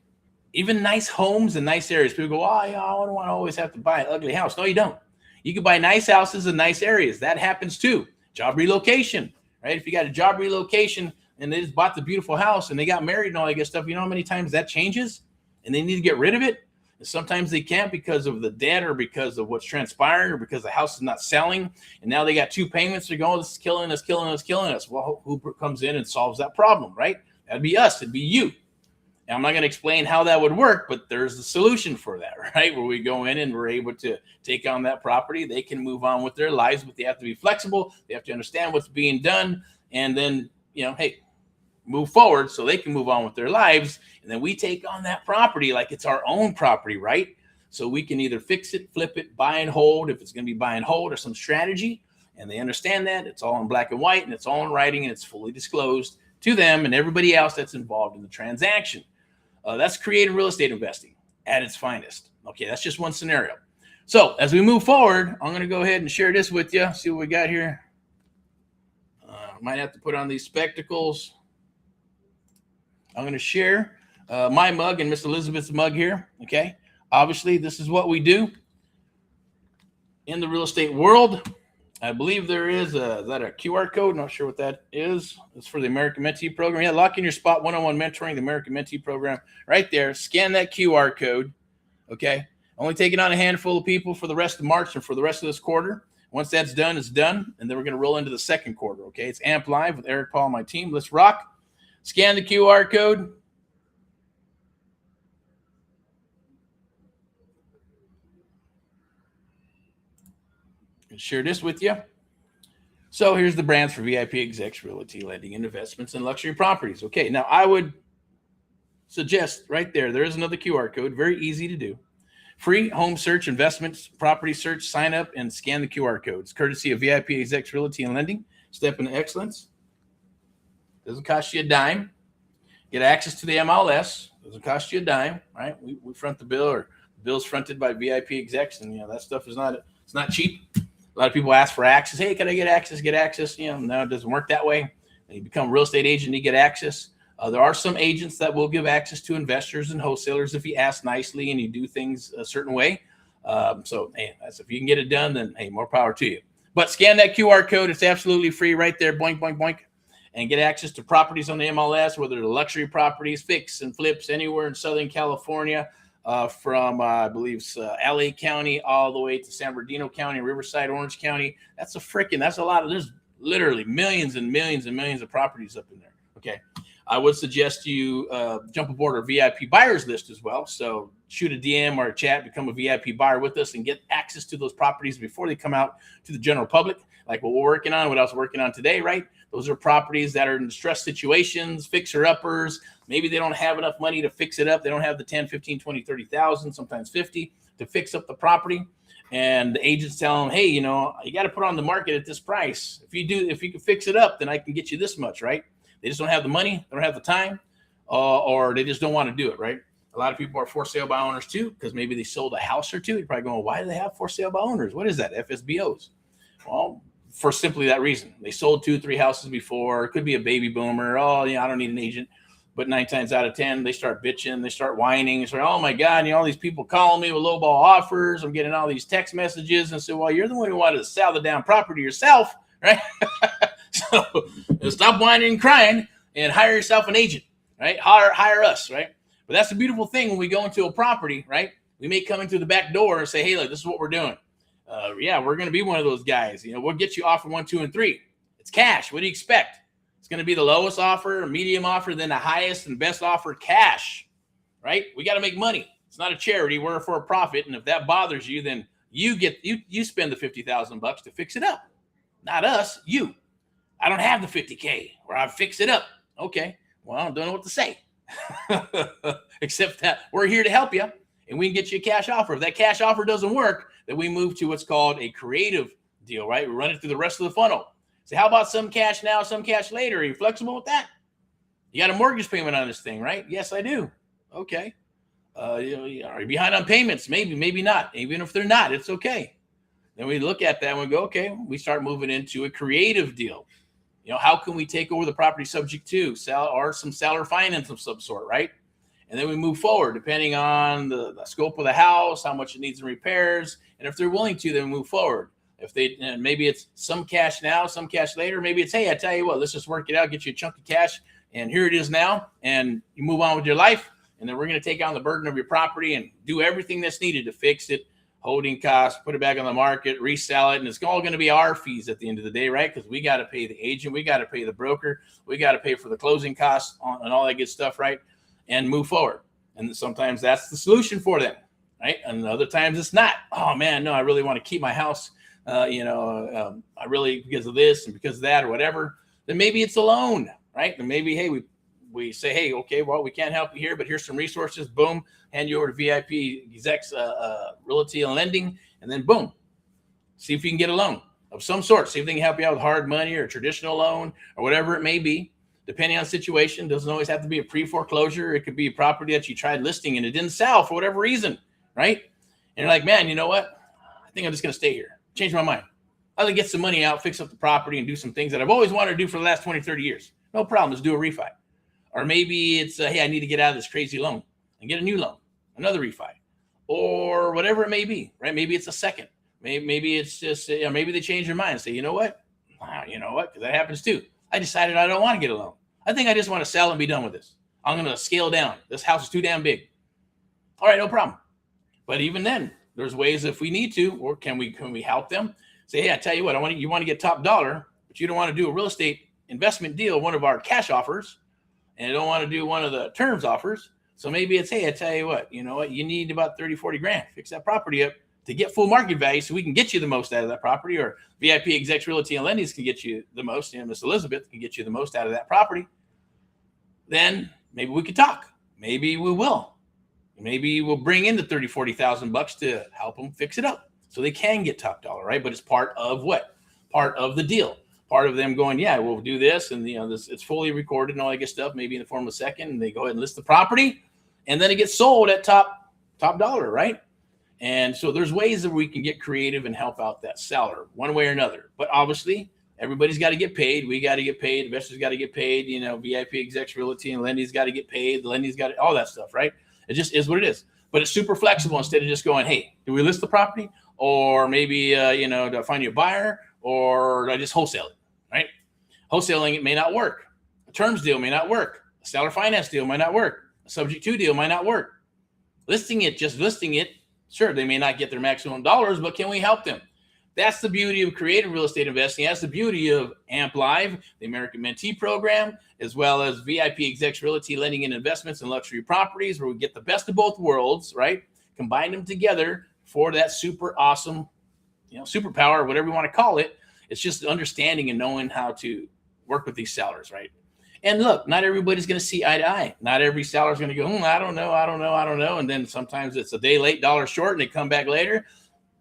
even nice homes and nice areas. People go, I don't want to always have to buy an ugly house. No, you don't. You can buy nice houses in nice areas. That happens too. Job relocation, right? If you got a job relocation and they just bought the beautiful house and they got married and all that good stuff, you know how many times that changes and they need to get rid of it? And sometimes they can't because of the debt or because of what's transpiring or because the house is not selling. And now they got two payments. They're going, this is killing us. Well, who comes in and solves that problem, right? That'd be us. It'd be you. And I'm not going to explain how that would work, but there's a solution for that, right? Where we go in and we're able to take on that property. They can move on with their lives, but they have to be flexible. They have to understand what's being done. And then, hey, move forward so they can move on with their lives. And then we take on that property like it's our own property, right? So we can either fix it, flip it, buy and hold, if it's going to be buy and hold or some strategy. And they understand that it's all in black and white and it's all in writing and it's fully disclosed to them and everybody else that's involved in the transaction. That's creative real estate investing at its finest. Okay, that's just one scenario. So as we move forward, I'm going to go ahead and share this with you. See what we got here. Might have to put on these spectacles. I'm going to share my mug and Miss Elizabeth's mug here. Okay, obviously this is what we do in the real estate world. I believe there is a QR code. Not sure what that is. It's for the American Mentee Program. Yeah, lock in your spot, one-on-one mentoring, the American Mentee Program. Right there. Scan that QR code. Okay. Only taking on a handful of people for the rest of March and for the rest of this quarter. Once that's done, it's done. And then we're going to roll into the second quarter. Okay. It's AMP Live with Erick, Paul, and my team. Let's rock. Scan the QR code. Share this with you. So here's the brands for VIPeXecs Realty Lending and Investments in Luxury Properties. Okay, now I would suggest right there is another QR code, very easy to do. Free home search, investments, property search, sign up and scan the QR codes. Courtesy of VIPeXecs Realty and Lending. Step into excellence. Doesn't cost you a dime. Get access to the MLS. Doesn't cost you a dime, right? We front the bill, or the bill's fronted by VIPeXecs, and that stuff is not cheap. A lot of people ask for access. Hey, can I get access? Get access. No, it doesn't work that way. You become a real estate agent, you get access. There are some agents that will give access to investors and wholesalers if you ask nicely and you do things a certain way. So, hey, if you can get it done, then, hey, more power to you. But scan that QR code. It's absolutely free right there. Boink, boink, boink. And get access to properties on the MLS, whether they're luxury properties, fix and flips anywhere in Southern California. From, I believe, LA County all the way to San Bernardino County, Riverside, Orange County. That's a lot of, there's literally millions and millions and millions of properties up in there. Okay. I would suggest you jump aboard our VIP buyers list as well. So shoot a DM or a chat, become a VIP buyer with us and get access to those properties before they come out to the general public. Like what we're working on, what I was working on today, right? Those are properties that are in distressed situations, fixer-uppers. Maybe they don't have enough money to fix it up. They don't have the 10, 15, 20, 30,000, sometimes 50 to fix up the property. And the agents tell them, hey, you got to put on the market at this price. If you can fix it up, then I can get you this much, right? They just don't have the money. They don't have the time. or they just don't want to do it, right? A lot of people are for sale by owners too, because maybe they sold a house or two. You're probably going, why do they have for sale by owners? What is that? FSBOs. Well, for simply that reason. They sold 2-3 houses before. It could be a baby boomer. Oh, yeah, I don't need an agent. But 9 times out of 10, they start bitching. They start whining. They start, oh, my God, all these people calling me with lowball offers. I'm getting all these text messages. And so, well, you're the one who wanted to sell the damn property yourself, right? So stop whining and crying and hire yourself an agent, right? Hire us, right? But that's the beautiful thing when we go into a property, right? We may come in through the back door and say, hey, look, this is what we're doing. Yeah, we're going to be one of those guys. We'll get you offer 1, 2, and 3. It's cash. What do you expect? It's going to be the lowest offer, medium offer, then the highest and best offer, cash, right? We got to make money. It's not a charity. We're for a profit. And if that bothers you, then you spend the $50,000 to fix it up. Not us, you. I don't have the $50K or I fix it up. Okay, well, I don't know what to say. Except that we're here to help you and we can get you a cash offer. If that cash offer doesn't work, then we move to what's called a creative deal, right? We run it through the rest of the funnel. So how about some cash now, some cash later? Are you flexible with that? You got a mortgage payment on this thing, right? Yes, I do. Okay. Are you behind on payments? Maybe, maybe not. Even if they're not, it's okay. Then we look at that and we go, okay, we start moving into a creative deal. How can we take over the property subject to or some seller finance of some sort, right? And then we move forward depending on the scope of the house, how much it needs in repairs. And if they're willing to, then we move forward. If maybe it's some cash now, some cash later. Maybe it's, hey, I tell you what, let's just work it out, get you a chunk of cash, and here it is now. And you move on with your life. And then we're going to take on the burden of your property and do everything that's needed to fix it, holding costs, put it back on the market, resell it. And it's all going to be our fees at the end of the day, right? Because we got to pay the agent. We got to pay the broker. We got to pay for the closing costs and all that good stuff, right? And move forward. And sometimes that's the solution for them, right? And other times it's not. Oh, man, no, I really want to keep my house. I really, because of this and because of that or whatever, then maybe it's a loan, right? And maybe, hey, we say, hey, okay, well, we can't help you here, but here's some resources. Boom, hand you over to VIPeXecs Realty and Lending, and then boom, see if you can get a loan of some sort. See if they can help you out with hard money or a traditional loan or whatever it may be, depending on the situation. Doesn't always have to be a pre-foreclosure. It could be a property that you tried listing and it didn't sell for whatever reason, right? And you're like, man, you know what? I think I'm just going to stay here. Change my mind. I'm going to get some money out, fix up the property, and do some things that I've always wanted to do for the last 20, 30 years. No problem. Let's do a refi. Or maybe it's, hey, I need to get out of this crazy loan and get a new loan, another refi, or whatever it may be, right? Maybe it's a second. Maybe it's just, maybe they change their mind and say, you know what? Wow, you know what? Because that happens too. I decided I don't want to get a loan. I think I just want to sell and be done with this. I'm going to scale down. This house is too damn big. All right, no problem. But even then, there's ways if we need to, or can we help them? Say, hey, I tell you what, you want to get top dollar, but you don't want to do a real estate investment deal, one of our cash offers, and you don't want to do one of the terms offers. So maybe it's, hey, I tell you what, you need about 30, 40 grand, fix that property up to get full market value so we can get you the most out of that property, or VIPeXecs Realty and Lending can get you the most, Miss Elizabeth can get you the most out of that property. Then maybe we could talk. Maybe we will. Maybe we'll bring in the 30, 40,000 bucks to help them fix it up so they can get top dollar, right? But it's part of what? Part of the deal. Part of them going, yeah, we'll do this. And, it's fully recorded and all that good stuff, maybe in the form of a second. And they go ahead and list the property. And then it gets sold at top dollar, right? And so there's ways that we can get creative and help out that seller one way or another. But obviously, everybody's got to get paid. We got to get paid. Investors got to get paid. VIPeXecs Realty and Lending's got to get paid. The Lending's got all that stuff, right? It just is what it is. But it's super flexible instead of just going, hey, do we list the property? Or maybe, do I find you a buyer? Or do I just wholesale it, right? Wholesaling it may not work. A terms deal may not work. A seller finance deal might not work. A subject to deal might not work. Listing it, sure, they may not get their maximum dollars, but can we help them? That's the beauty of creative real estate investing. That's the beauty of AMP Live, the American Mentee Program, as well as VIPeXecs Realty Lending and Investments in Luxury Properties, where we get the best of both worlds, right? Combine them together for that super awesome, superpower, whatever you want to call it. It's just understanding and knowing how to work with these sellers, right? And look, not everybody's going to see eye to eye. Not every seller is going to go, I don't know. And then sometimes it's a day late, dollar short, and they come back later.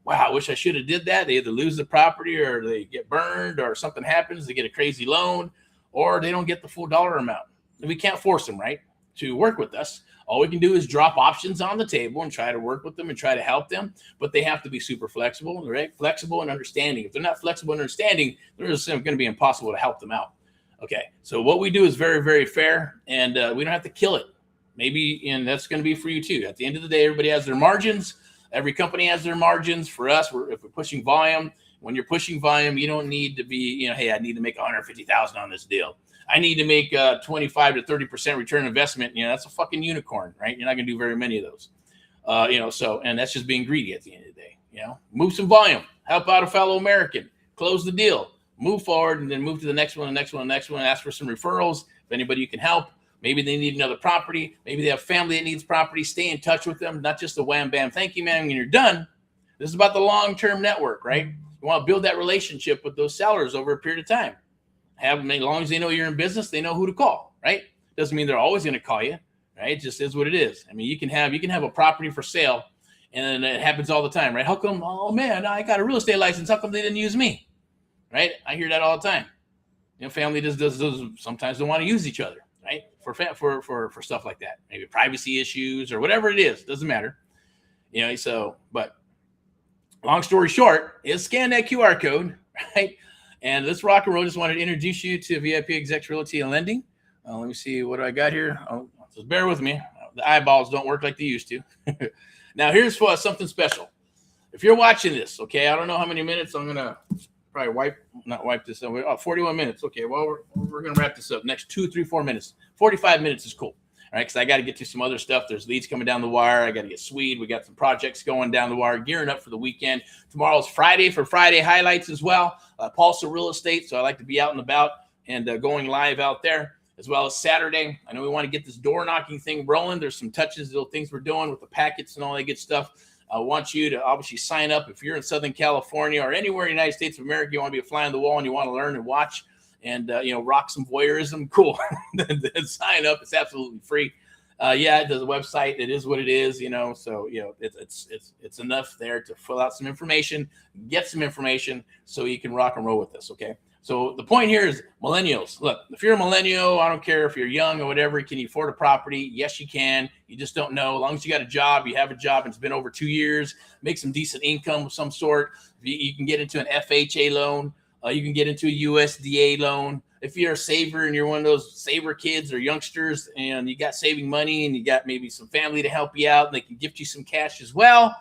Wow, I wish I should have did that. They either lose the property or they get burned or something happens. They get a crazy loan or they don't get the full dollar amount. We can't force them, right? to work with us. All we can do is drop options on the table and try to work with them and try to help them. But they have to be super flexible, right? Flexible and understanding. If they're not flexible and understanding, it's going to be impossible to help them out. Okay, so what we do is very, very fair, and we don't have to kill it. Maybe, and that's going to be for you too. At the end of the day, everybody has their margins. Every company has their margins. For us, if we're pushing volume, when you're pushing volume, you don't need to be, hey, I need to make $150,000 on this deal. I need to make 25 to 30% return on investment. That's a fucking unicorn, right? You're not going to do very many of those. So, and that's just being greedy at the end of the day. Move some volume, help out a fellow American, close the deal, move forward, and then move to the next one, ask for some referrals. If anybody you can help, maybe they need another property. Maybe they have family that needs property. Stay in touch with them, not just a wham, bam, thank you, man, when you're done. This is about the long-term network, right? You want to build that relationship with those sellers over a period of time. Have them, as long as they know you're in business, they know who to call, right? Doesn't mean they're always going to call you, right? It just is what it is. I mean, you can have a property for sale, and it happens all the time, right? How come? Oh man, I got a real estate license. How come they didn't use me? Right? I hear that all the time. Family does sometimes don't want to use each other, right? For stuff like that, maybe privacy issues or whatever it is. Doesn't matter, But long story short, is scan that QR code, right? And let's rock and roll. Just wanted to introduce you to VIPeXecs Realty Lending. Let me see what I got here. Just bear with me. The eyeballs don't work like they used to. Now, here's for something special. If you're watching this, okay, I don't know how many minutes I'm going to probably not wipe this up. 41 minutes. Okay, well, we're going to wrap this up. Next 2, 3, 4 minutes. 45 minutes is cool. All right, because I got to get to some other stuff. There's leads coming down the wire. I got to get Swede. We got some projects going down the wire, gearing up for the weekend. Tomorrow's Friday for Friday highlights as well. Pulse Real Estate, so I like to be out and about and going live out there, as well as Saturday. I know we want to get this door knocking thing rolling. There's some touches, little things we're doing with the packets and all that good stuff. I want you to obviously sign up if you're in Southern California or anywhere in the United States of America. You want to be a fly on the wall and you want to learn and watch and rock some voyeurism. Cool. Then sign up. It's absolutely free. There's a website. It is what it is, So it's enough there to fill out some information, get some information, so you can rock and roll with this. Okay. So the point here is millennials. Look, if you're a millennial, I don't care if you're young or whatever. Can you afford a property? Yes, you can. You just don't know. As long as you got a job, you have a job, and it's been over 2 years. Make some decent income of some sort. You can get into an FHA loan. You can get into a USDA loan. If you're a saver and you're one of those saver kids or youngsters and you got saving money and you got maybe some family to help you out and they can gift you some cash as well,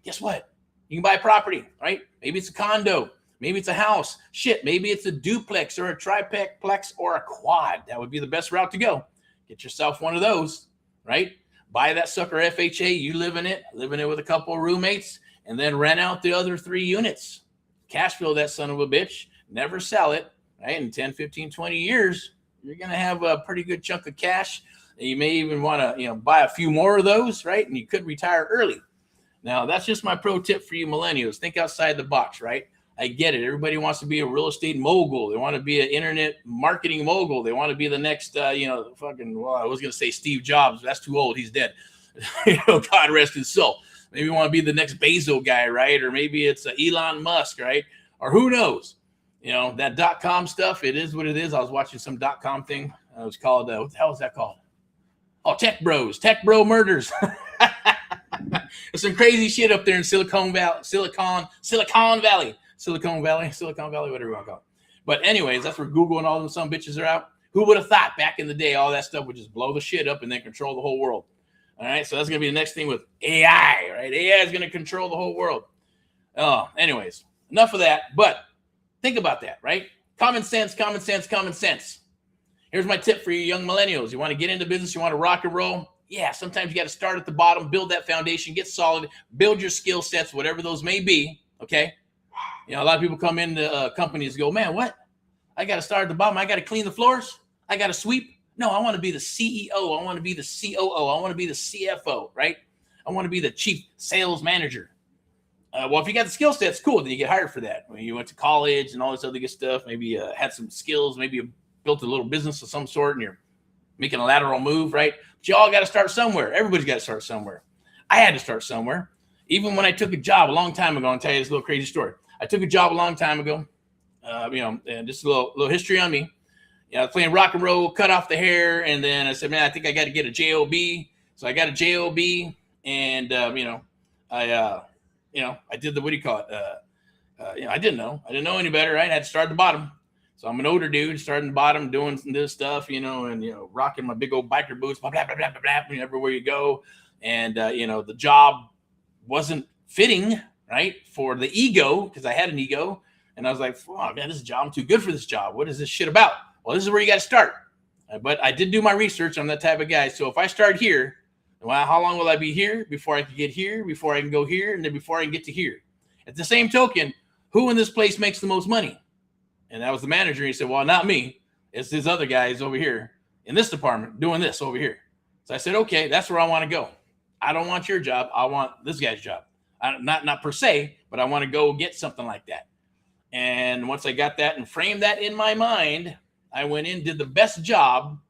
guess what? You can buy a property, right? Maybe it's a condo. Maybe it's a house. Shit, maybe it's a duplex or a triplex or a quad. That would be the best route to go. Get yourself one of those, right? Buy that sucker FHA. You live in it with a couple of roommates, and then rent out the other 3 units. Cash flow that son of a bitch. Never sell it. Right? In 10, 15, 20 years, you're going to have a pretty good chunk of cash. And you may even want to, buy a few more of those, right? And you could retire early. Now, that's just my pro tip for you millennials. Think outside the box, right? I get it. Everybody wants to be a real estate mogul. They want to be an internet marketing mogul. They want to be the next, I was going to say Steve Jobs. That's too old. He's dead. God rest his soul. Maybe you want to be the next Bezos guy, right? Or maybe it's Elon Musk, right? Or who knows? That .com stuff, it is what it is. I was watching some .com thing. It was called, what the hell is that called? Oh, Tech Bro Murders. There's some crazy shit up there in Silicon Valley, whatever you want to call it. But anyways, that's where Google and all them some bitches are out. Who would have thought back in the day all that stuff would just blow the shit up and then control the whole world? All right, so that's going to be the next thing with AI, right? AI is going to control the whole world. Anyways, enough of that. But think about that, right? Common sense. Here's my tip for you young millennials. You want to get into business, you want to rock and roll. Yeah, sometimes you got to start at the bottom, build that foundation, get solid, build your skill sets, whatever those may be, okay? A lot of people come into companies and go, man, what? I got to start at the bottom. I got to clean the floors. I got to sweep. No, I want to be the CEO. I want to be the COO. I want to be the CFO, right? I want to be the chief sales manager. Well, if you got the skill sets, cool. Then you get hired for that. When you went to college and all this other good stuff, maybe you had some skills, maybe you built a little business of some sort and you're making a lateral move, right? But you all got to start somewhere. Everybody's got to start somewhere. I had to start somewhere. Even when I took a job a long time ago, I'll tell you this little crazy story. I took a job a long time ago, and just a little history on me. I was playing rock and roll, cut off the hair, and then I said, man, I think I got to get a job. So I got a job, and I did the, what do you call it? I didn't know any better, right? I had to start at the bottom. So I'm an older dude, starting at the bottom, doing this stuff, and rocking my big old biker boots, blah blah blah blah blah, everywhere you go, and the job wasn't fitting, right, for the ego, because I had an ego, and I was like, oh man, this job, I'm too good for this job. What is this shit about? Well, this is where you got to start. But I did do my research. I'm that type of guy. So if I start here, well, how long will I be here before I can get here, before I can go here, and then before I can get to here? At the same token, who in this place makes the most money? And that was the manager. He said, well, not me. It's these other guys over here in this department doing this over here. So I said, okay, that's where I want to go. I don't want your job. I want this guy's job. Not per se, but I want to go get something like that. And once I got that and framed that in my mind, I went in, did the best job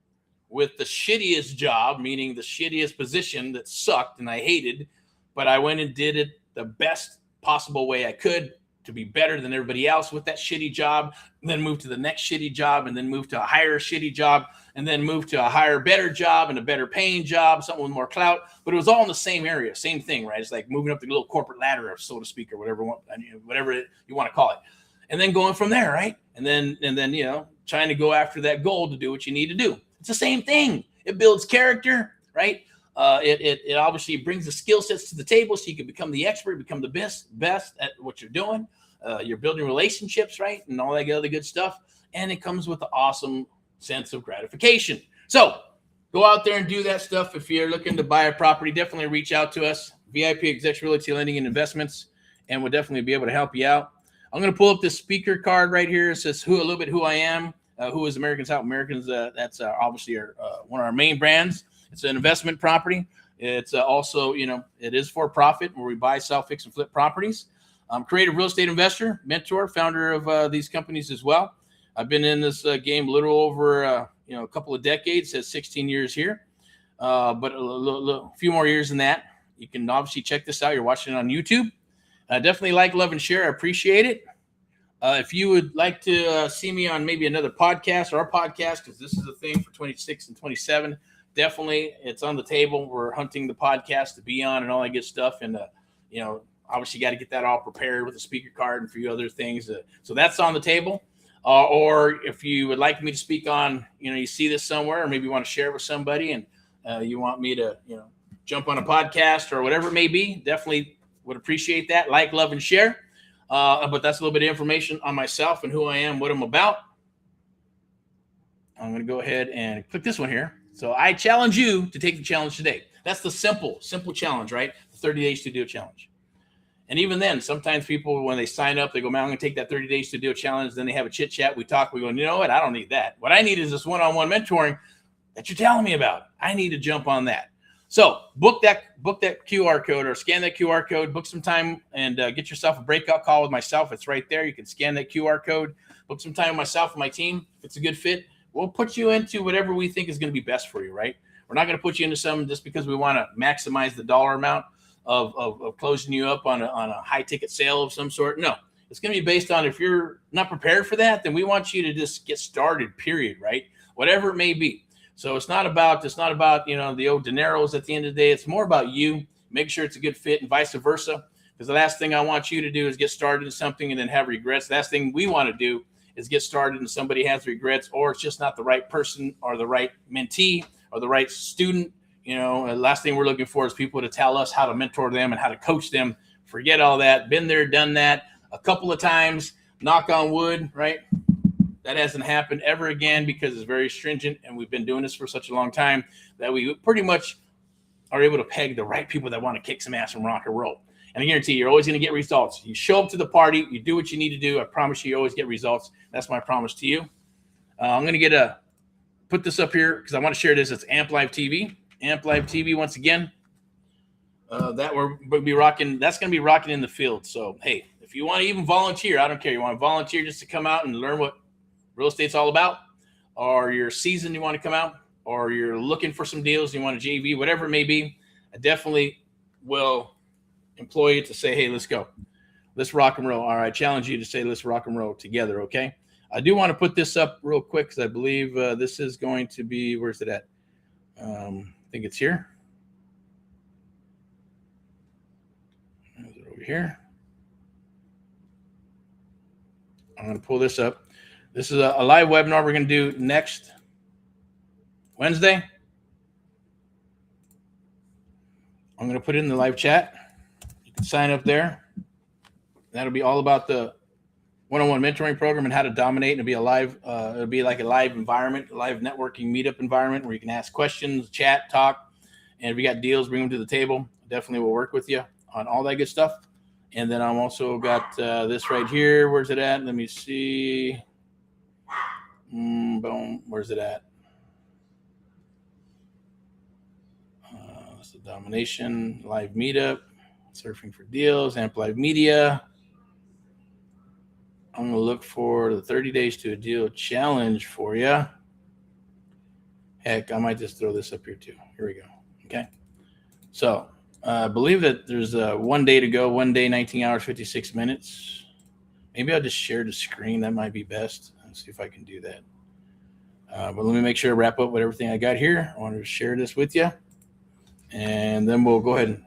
with the shittiest job, meaning the shittiest position that sucked and I hated. But I went and did it the best possible way I could to be better than everybody else with that shitty job, and then move to the next shitty job, and then move to a higher shitty job, and then move to a higher, better job and a better paying job, something with more clout. But it was all in the same area, same thing, right? It's like moving up the little corporate ladder, so to speak, or whatever you want to call it. And then going from there, right? And then trying to go after that goal to do what you need to do. It's the same thing. It builds character, right? It obviously brings the skill sets to the table so you can become the expert, become the best at what you're doing. You're building relationships, right? And all that other good stuff. And it comes with an awesome sense of gratification. So go out there and do that stuff. If you're looking to buy a property, definitely reach out to us, VIPeXecs Realty Lending and Investments, and we'll definitely be able to help you out. I'm going to pull up this speaker card right here. It says a little bit who I am, who is Americans Help Americans. That's obviously one of our main brands. It's an investment property. It's also, it is for profit where we buy, sell, fix, and flip properties. I'm a creative real estate investor, mentor, founder of these companies as well. I've been in this game a little over, a couple of decades, says 16 years here, but a few more years than that. You can obviously check this out. You're watching it on YouTube. Definitely like, love, and share. I appreciate it. If you would like to see me on maybe another podcast or our podcast, because this is a thing for 26 and 27, definitely it's on the table. We're hunting the podcast to be on and all that good stuff. And, obviously you got to get that all prepared with a speaker card and a few other things. So that's on the table. Or if you would like me to speak on, you see this somewhere, or maybe you want to share it with somebody and you want me to, jump on a podcast or whatever it may be, definitely would appreciate that. Like, love, and share. But that's a little bit of information on myself and who I am, what I'm about. I'm going to go ahead and click this one here. So I challenge you to take the challenge today. That's the simple challenge, right? The 30 days to do a challenge. And even then, sometimes people, when they sign up, they go, man, I'm going to take that 30 days to do a challenge. Then they have a chit chat. We talk. We go, you know what? I don't need that. What I need is this one-on-one mentoring that you're telling me about. I need to jump on that. So book that QR code or scan that QR code, book some time and get yourself a breakout call with myself. It's right there. You can scan that QR code, book some time with myself and my team. If it's a good fit, we'll put you into whatever we think is going to be best for you, right? We're not going to put you into something just because we want to maximize the dollar amount of closing you up on a high ticket sale of some sort. No, it's going to be based on, if you're not prepared for that, then we want you to just get started, period, right? Whatever it may be. So it's not about the old dineros at the end of the day. It's more about you. Make sure it's a good fit and vice versa. Because the last thing I want you to do is get started in something and then have regrets. The last thing we want to do is get started and somebody has regrets, or it's just not the right person or the right mentee or the right student. The last thing we're looking for is people to tell us how to mentor them and how to coach them. Forget all that. Been there, done that a couple of times. Knock on wood, right? That hasn't happened ever again because it's very stringent, and we've been doing this for such a long time that we pretty much are able to peg the right people that want to kick some ass and rock and roll. And I guarantee you're always going to get results. You show up to the party, you do what you need to do. I promise you always get results. That's my promise to you. I'm going to put this up here because I want to share this. It's AMP Live TV. AMP Live TV once again. That we're going to be rocking. That's going to be rocking in the field. So, hey, if you want to even volunteer, I don't care. You want to volunteer just to come out and learn what real estate's all about, or you're seasoned, you want to come out, or you're looking for some deals, you want a JV, whatever it may be, I definitely will employ you to say, hey, let's go. Let's rock and roll. All right, I challenge you to say, let's rock and roll together, okay? I do want to put this up real quick because I believe this is going to be, where's it at? I think it's here. Is it over here? I'm going to pull this up. This is a live webinar we're going to do next Wednesday. I'm going to put it in the live chat. You can sign up there. That'll be all about the one-on-one mentoring program and how to dominate. It'll be a live, it'll be like a live environment, a live networking meetup environment where you can ask questions, chat, talk. And if you got deals, bring them to the table. Definitely will work with you on all that good stuff. And then I'm also got this right here. Where's it at? Let me see. Boom. Where's it at? It's the Domination live meetup, surfing for deals, AMP Live Media. I'm going to look for the 30 days to a deal challenge for you. Heck, I might just throw this up here too. Here we go. Okay. So I believe that there's 1 day to go, 1 day, 19 hours, 56 minutes. Maybe I'll just share the screen. That might be best. Let's see if I can do that. But let me make sure I wrap up with everything I got here. I wanted to share this with you. And then we'll go ahead and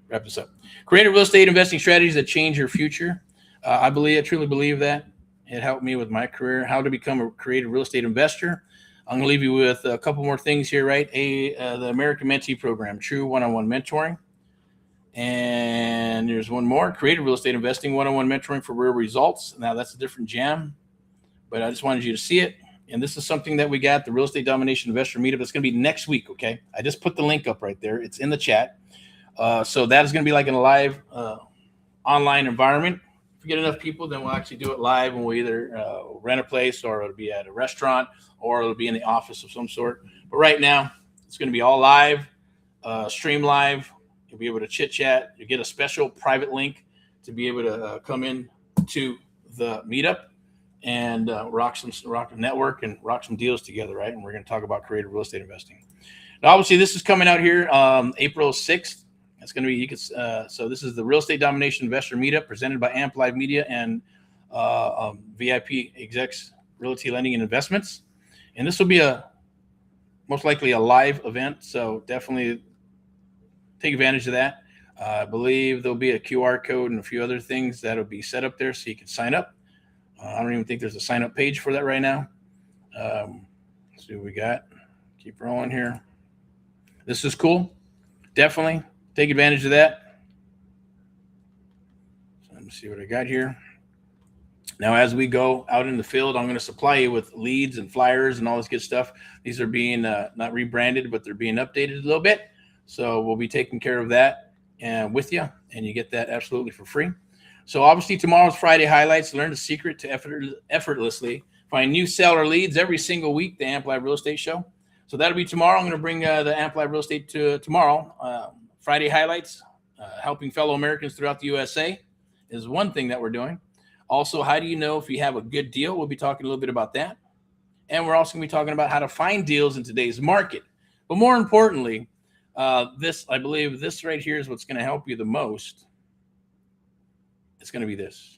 wrap this up. Creative real estate investing strategies that change your future. I truly believe that. It helped me with my career, how to become a creative real estate investor. I'm going to leave you with a couple more things here, right? The American Mentee Program, true one-on-one mentoring. And there's one more, creative real estate investing, one-on-one mentoring for real results. Now that's a different jam, but I just wanted you to see it. And this is something that we got, the Real Estate Domination Investor Meetup. It's going to be next week, okay? I just put the link up right there. It's in the chat. So that is going to be like in a live online environment. If we get enough people, then we'll actually do it live, and we'll either rent a place, or it'll be at a restaurant, or it'll be in the office of some sort. But right now, it's going to be all live, stream live. You'll be able to chit chat. You get a special private link to be able to come in to the meetup and rock the network and rock some deals together, right? And we're going to talk about creative real estate investing. Now, obviously, this is coming out here April 6th. It's going to be, so this is the Real Estate Domination Investor Meetup presented by AMP Live Media and VIPeXecs Realty Lending and Investments. And this will be most likely a live event. So definitely take advantage of that. I believe there'll be a QR code and a few other things that'll be set up there so you can sign up. I don't even think there's a sign up page for that right now. Let's see what we got. Keep rolling here. This is cool. Definitely take advantage of that. So let me see what I got here. Now, as we go out in the field, I'm going to supply you with leads and flyers and all this good stuff. These are being not rebranded, but they're being updated a little bit. So we'll be taking care of that with you, and you get that absolutely for free. So obviously tomorrow's Friday highlights. Learn the secret to effortlessly find new seller leads every single week, the AMP Live Real Estate Show. So that'll be tomorrow. I'm going to bring the AMP Live Real Estate to tomorrow. Friday highlights, helping fellow Americans throughout the USA is one thing that we're doing. Also, how do you know if you have a good deal? We'll be talking a little bit about that. And we're also going to be talking about how to find deals in today's market. But more importantly, I believe this right here is what's going to help you the most. It's going to be this.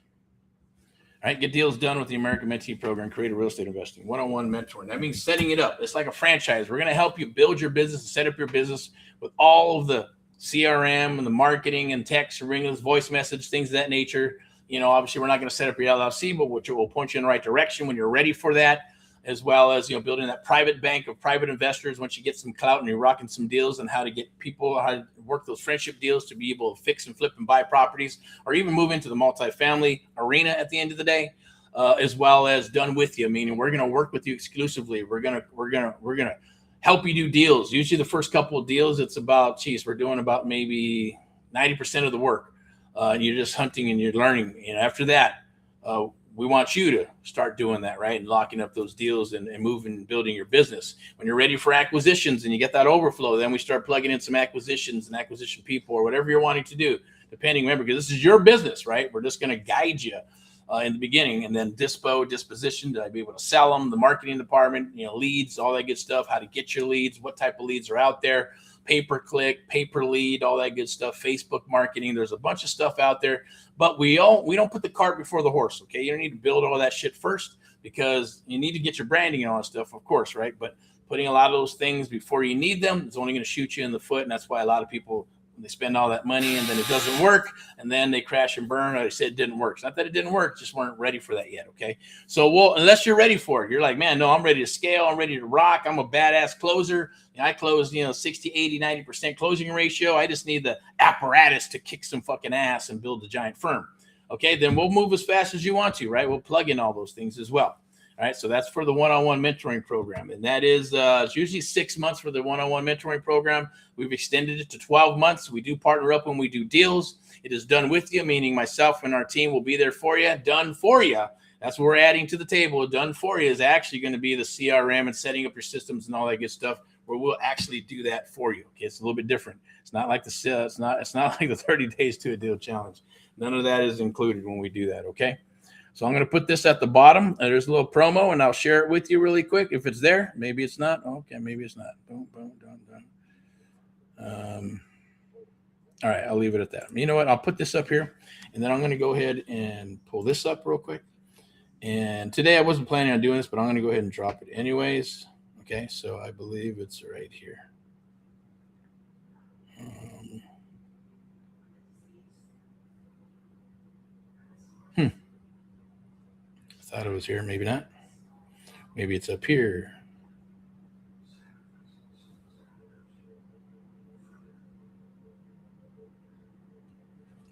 All right, get deals done with the American Mentee Program, creative real estate investing, one-on-one mentoring. That means setting it up. It's like a franchise. We're going to help you build your business and set up your business with all of the CRM and the marketing and text, ringers, voice message, things of that nature. You know, obviously, we're not going to set up your LLC, but which will point you in the right direction when you're ready for that, as well as, you know, building that private bank of private investors once you get some clout and you're rocking some deals, and how to get people, how to work those friendship deals to be able to fix and flip and buy properties, or even move into the multifamily arena at the end of the day, as well as done with you. Meaning we're going to work with you exclusively. We're going to help you do deals. Usually the first couple of deals, it's about, geez, we're doing about maybe 90% of the work. You're just hunting and you're learning. You know, after that, we want you to start doing that, right? And locking up those deals and moving and building your business. When you're ready for acquisitions and you get that overflow, then we start plugging in some acquisitions and acquisition people or whatever you're wanting to do, depending, remember, because this is your business, right? We're just going to guide you in the beginning, and then disposition, did I be able to sell them, the marketing department, you know, leads, all that good stuff, how to get your leads, what type of leads are out there, pay-per-click, pay-per-lead, all that good stuff, Facebook marketing. There's a bunch of stuff out there, but we don't put the cart before the horse, okay? You don't need to build all that shit first, because you need to get your branding and all that stuff, of course, right? But putting a lot of those things before you need them is only going to shoot you in the foot. And that's why a lot of people, they spend all that money and then it doesn't work. And then they crash and burn. Or they said it didn't work. It's not that it didn't work, just weren't ready for that yet. Okay. So, well, unless you're ready for it, you're like, man, no, I'm ready to scale. I'm ready to rock. I'm a badass closer. And I close, 60, 80, 90% closing ratio. I just need the apparatus to kick some fucking ass and build a giant firm. Okay. Then we'll move as fast as you want to, right? We'll plug in all those things as well. All right, so that's for the one-on-one mentoring program, and that is it's usually 6 months for the one-on-one mentoring program. We've extended it to 12 months. We do partner up when we do deals. It is done with you, meaning myself and our team will be there for you, done for you. That's what we're adding to the table. Done for you is actually going to be the CRM and setting up your systems and all that good stuff, where we'll actually do that for you. Okay, it's a little bit different. It's not like it's not like the 30 days to a deal challenge. None of that is included when we do that. Okay. So I'm going to put this at the bottom. There's a little promo, and I'll share it with you really quick. If it's there, maybe it's not. Okay, maybe it's not. Boom, boom, boom, boom. All right, I'll leave it at that. You know what? I'll put this up here, and then I'm going to go ahead and pull this up real quick. And today I wasn't planning on doing this, but I'm going to go ahead and drop it anyways. Okay, so I believe it's right here. Thought it was here, maybe not. Maybe it's up here.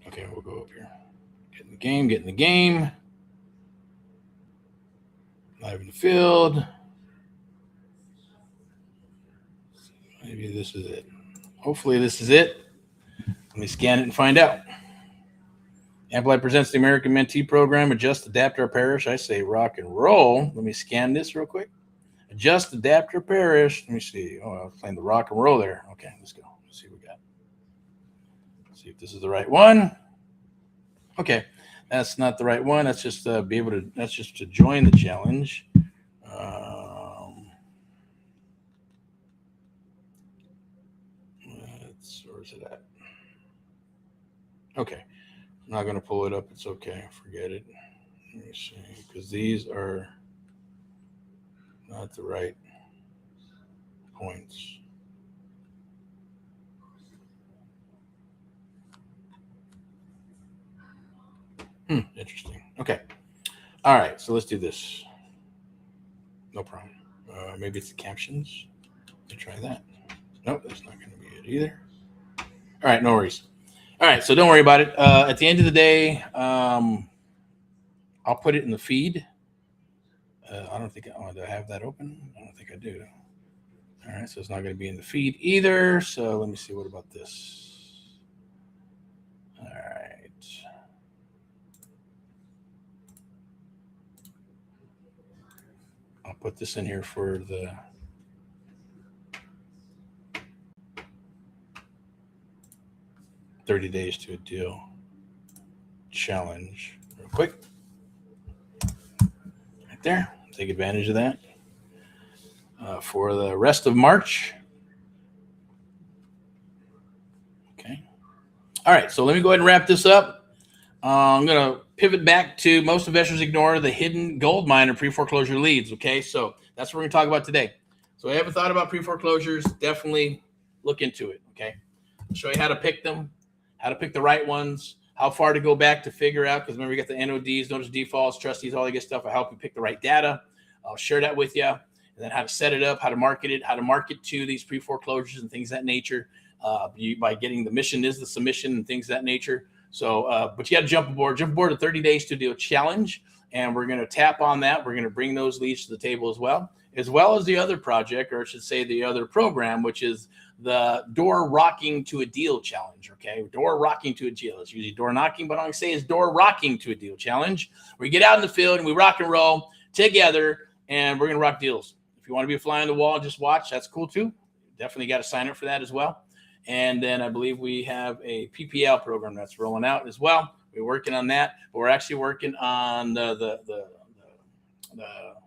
Okay, we'll go up here. Get in the game. Live in the field. Maybe this is it. Hopefully this is it. Let me scan it and find out. Amplified presents the American Mentee Program. Adjust, adapt, or perish. I say rock and roll. Let me scan this real quick. Adjust, adapt, or perish. Let me see. Oh, I was playing the rock and roll there. Okay, let's go. Let's see what we got. Let's see if this is the right one. Okay, that's not the right one. That's just that's just to join the challenge. Where's it at? Okay. I'm not going to pull it up. It's okay. Forget it. Let me see. Because these are not the right points. Interesting. Okay. All right. So let's do this. No problem. Maybe it's the captions. Let's try that. Nope. That's not going to be it either. All right. No worries. All right, so don't worry about it. At the end of the day, I'll put it in the feed. I don't think do I have that open? I don't think I do. All right, so it's not going to be in the feed either. So let me see. What about this? All right. I'll put this in here for the 30 days to a deal challenge real quick. Right there. Take advantage of that for the rest of March. Okay. All right. So let me go ahead and wrap this up. I'm going to pivot back to most investors ignore the hidden gold mine of pre-foreclosure leads. Okay. So that's what we're going to talk about today. So I haven't thought about pre-foreclosures. Definitely look into it. Okay. I'll show you how to pick them, how to pick the right ones, how far to go back to figure out, because remember, we got the NODs, notice defaults, trustees, all that good stuff. I'll help you pick the right data. I'll share that with you. And then how to set it up, how to market it, how to market to these pre-foreclosures and things of that nature by getting the mission is the submission and things of that nature. So, but you got to jump aboard to 30 days to do a challenge. And we're going to tap on that. We're going to bring those leads to the table as well as the other project, or I should say the other program, which is the door rocking to a deal challenge. Okay. Door rocking to a deal. It's usually door knocking, but all I say is door rocking to a deal challenge. We get out in the field and we rock and roll together, and we're going to rock deals. If you want to be a fly on the wall and just watch, that's cool too. Definitely got to sign up for that as well. And then I believe we have a PPL program that's rolling out as well. We're working on that, but we're actually working on the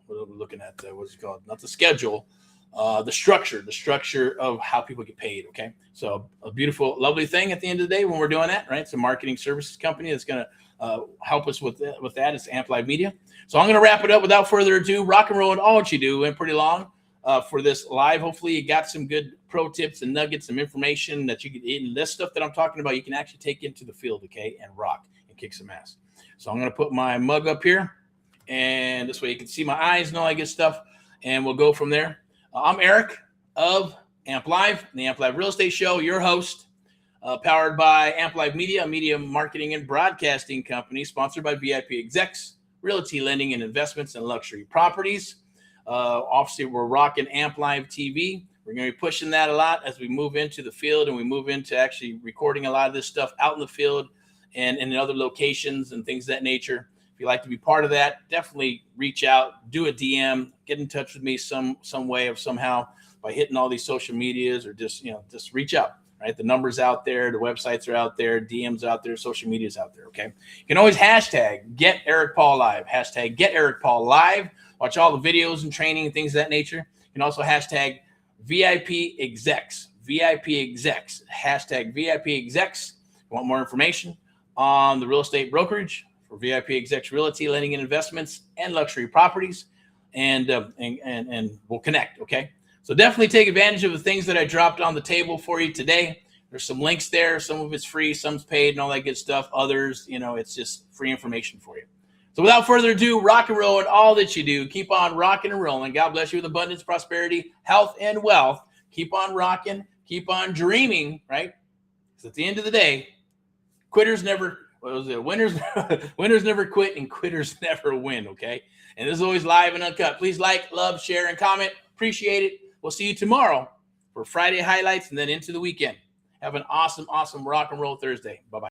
what are we looking at? What's it called? Not the schedule, the structure of how people get paid. Okay. So a beautiful, lovely thing at the end of the day when we're doing that, right? It's a marketing services company that's going to help us with that. It's Amp Live Media. So I'm going to wrap it up without further ado. Rock and roll and all what you do. Went pretty long for this live. Hopefully you got some good pro tips and nuggets, some information that you can, in this stuff that I'm talking about, you can actually take into the field, okay, and rock and kick some ass. So I'm going to put my mug up here, and this way you can see my eyes and all that good stuff, and we'll go from there. I'm Erick of AMP Live, the AMP Live Real Estate Show, your host, powered by AMP Live Media, a media marketing and broadcasting company, sponsored by VIPeXecs Realty Lending and Investments in Luxury Properties. Obviously, we're rocking AMP Live TV. We're going to be pushing that a lot as we move into the field and we move into actually recording a lot of this stuff out in the field and in other locations and things of that nature. If you'd like to be part of that, definitely reach out, do a DM, get in touch with me some way of somehow by hitting all these social medias, or just reach out, right? The number's out there, the websites are out there, DMs out there, social media's out there, okay? You can always hashtag Get Erick Paul Live, hashtag Get Erick Paul Live. Watch all the videos and training and things of that nature. You can also hashtag VIPeXecs, VIPeXecs, hashtag VIPeXecs. You want more information on the real estate brokerage for VIPeXecs Realty Lending and Investments and Luxury Properties, and we'll connect, okay? So definitely take advantage of the things that I dropped on the table for you today. There's some links there. Some of it's free, some's paid and all that good stuff. Others, it's just free information for you. So without further ado, rock and roll and all that you do. Keep on rocking and rolling. God bless you with abundance, prosperity, health, and wealth. Keep on rocking. Keep on dreaming, right? Because at the end of the day, winners never quit and quitters never win, okay? And this is always live and uncut. Please like, love, share, and comment. Appreciate it. We'll see you tomorrow for Friday highlights and then into the weekend. Have an awesome, awesome rock and roll Thursday. Bye-bye.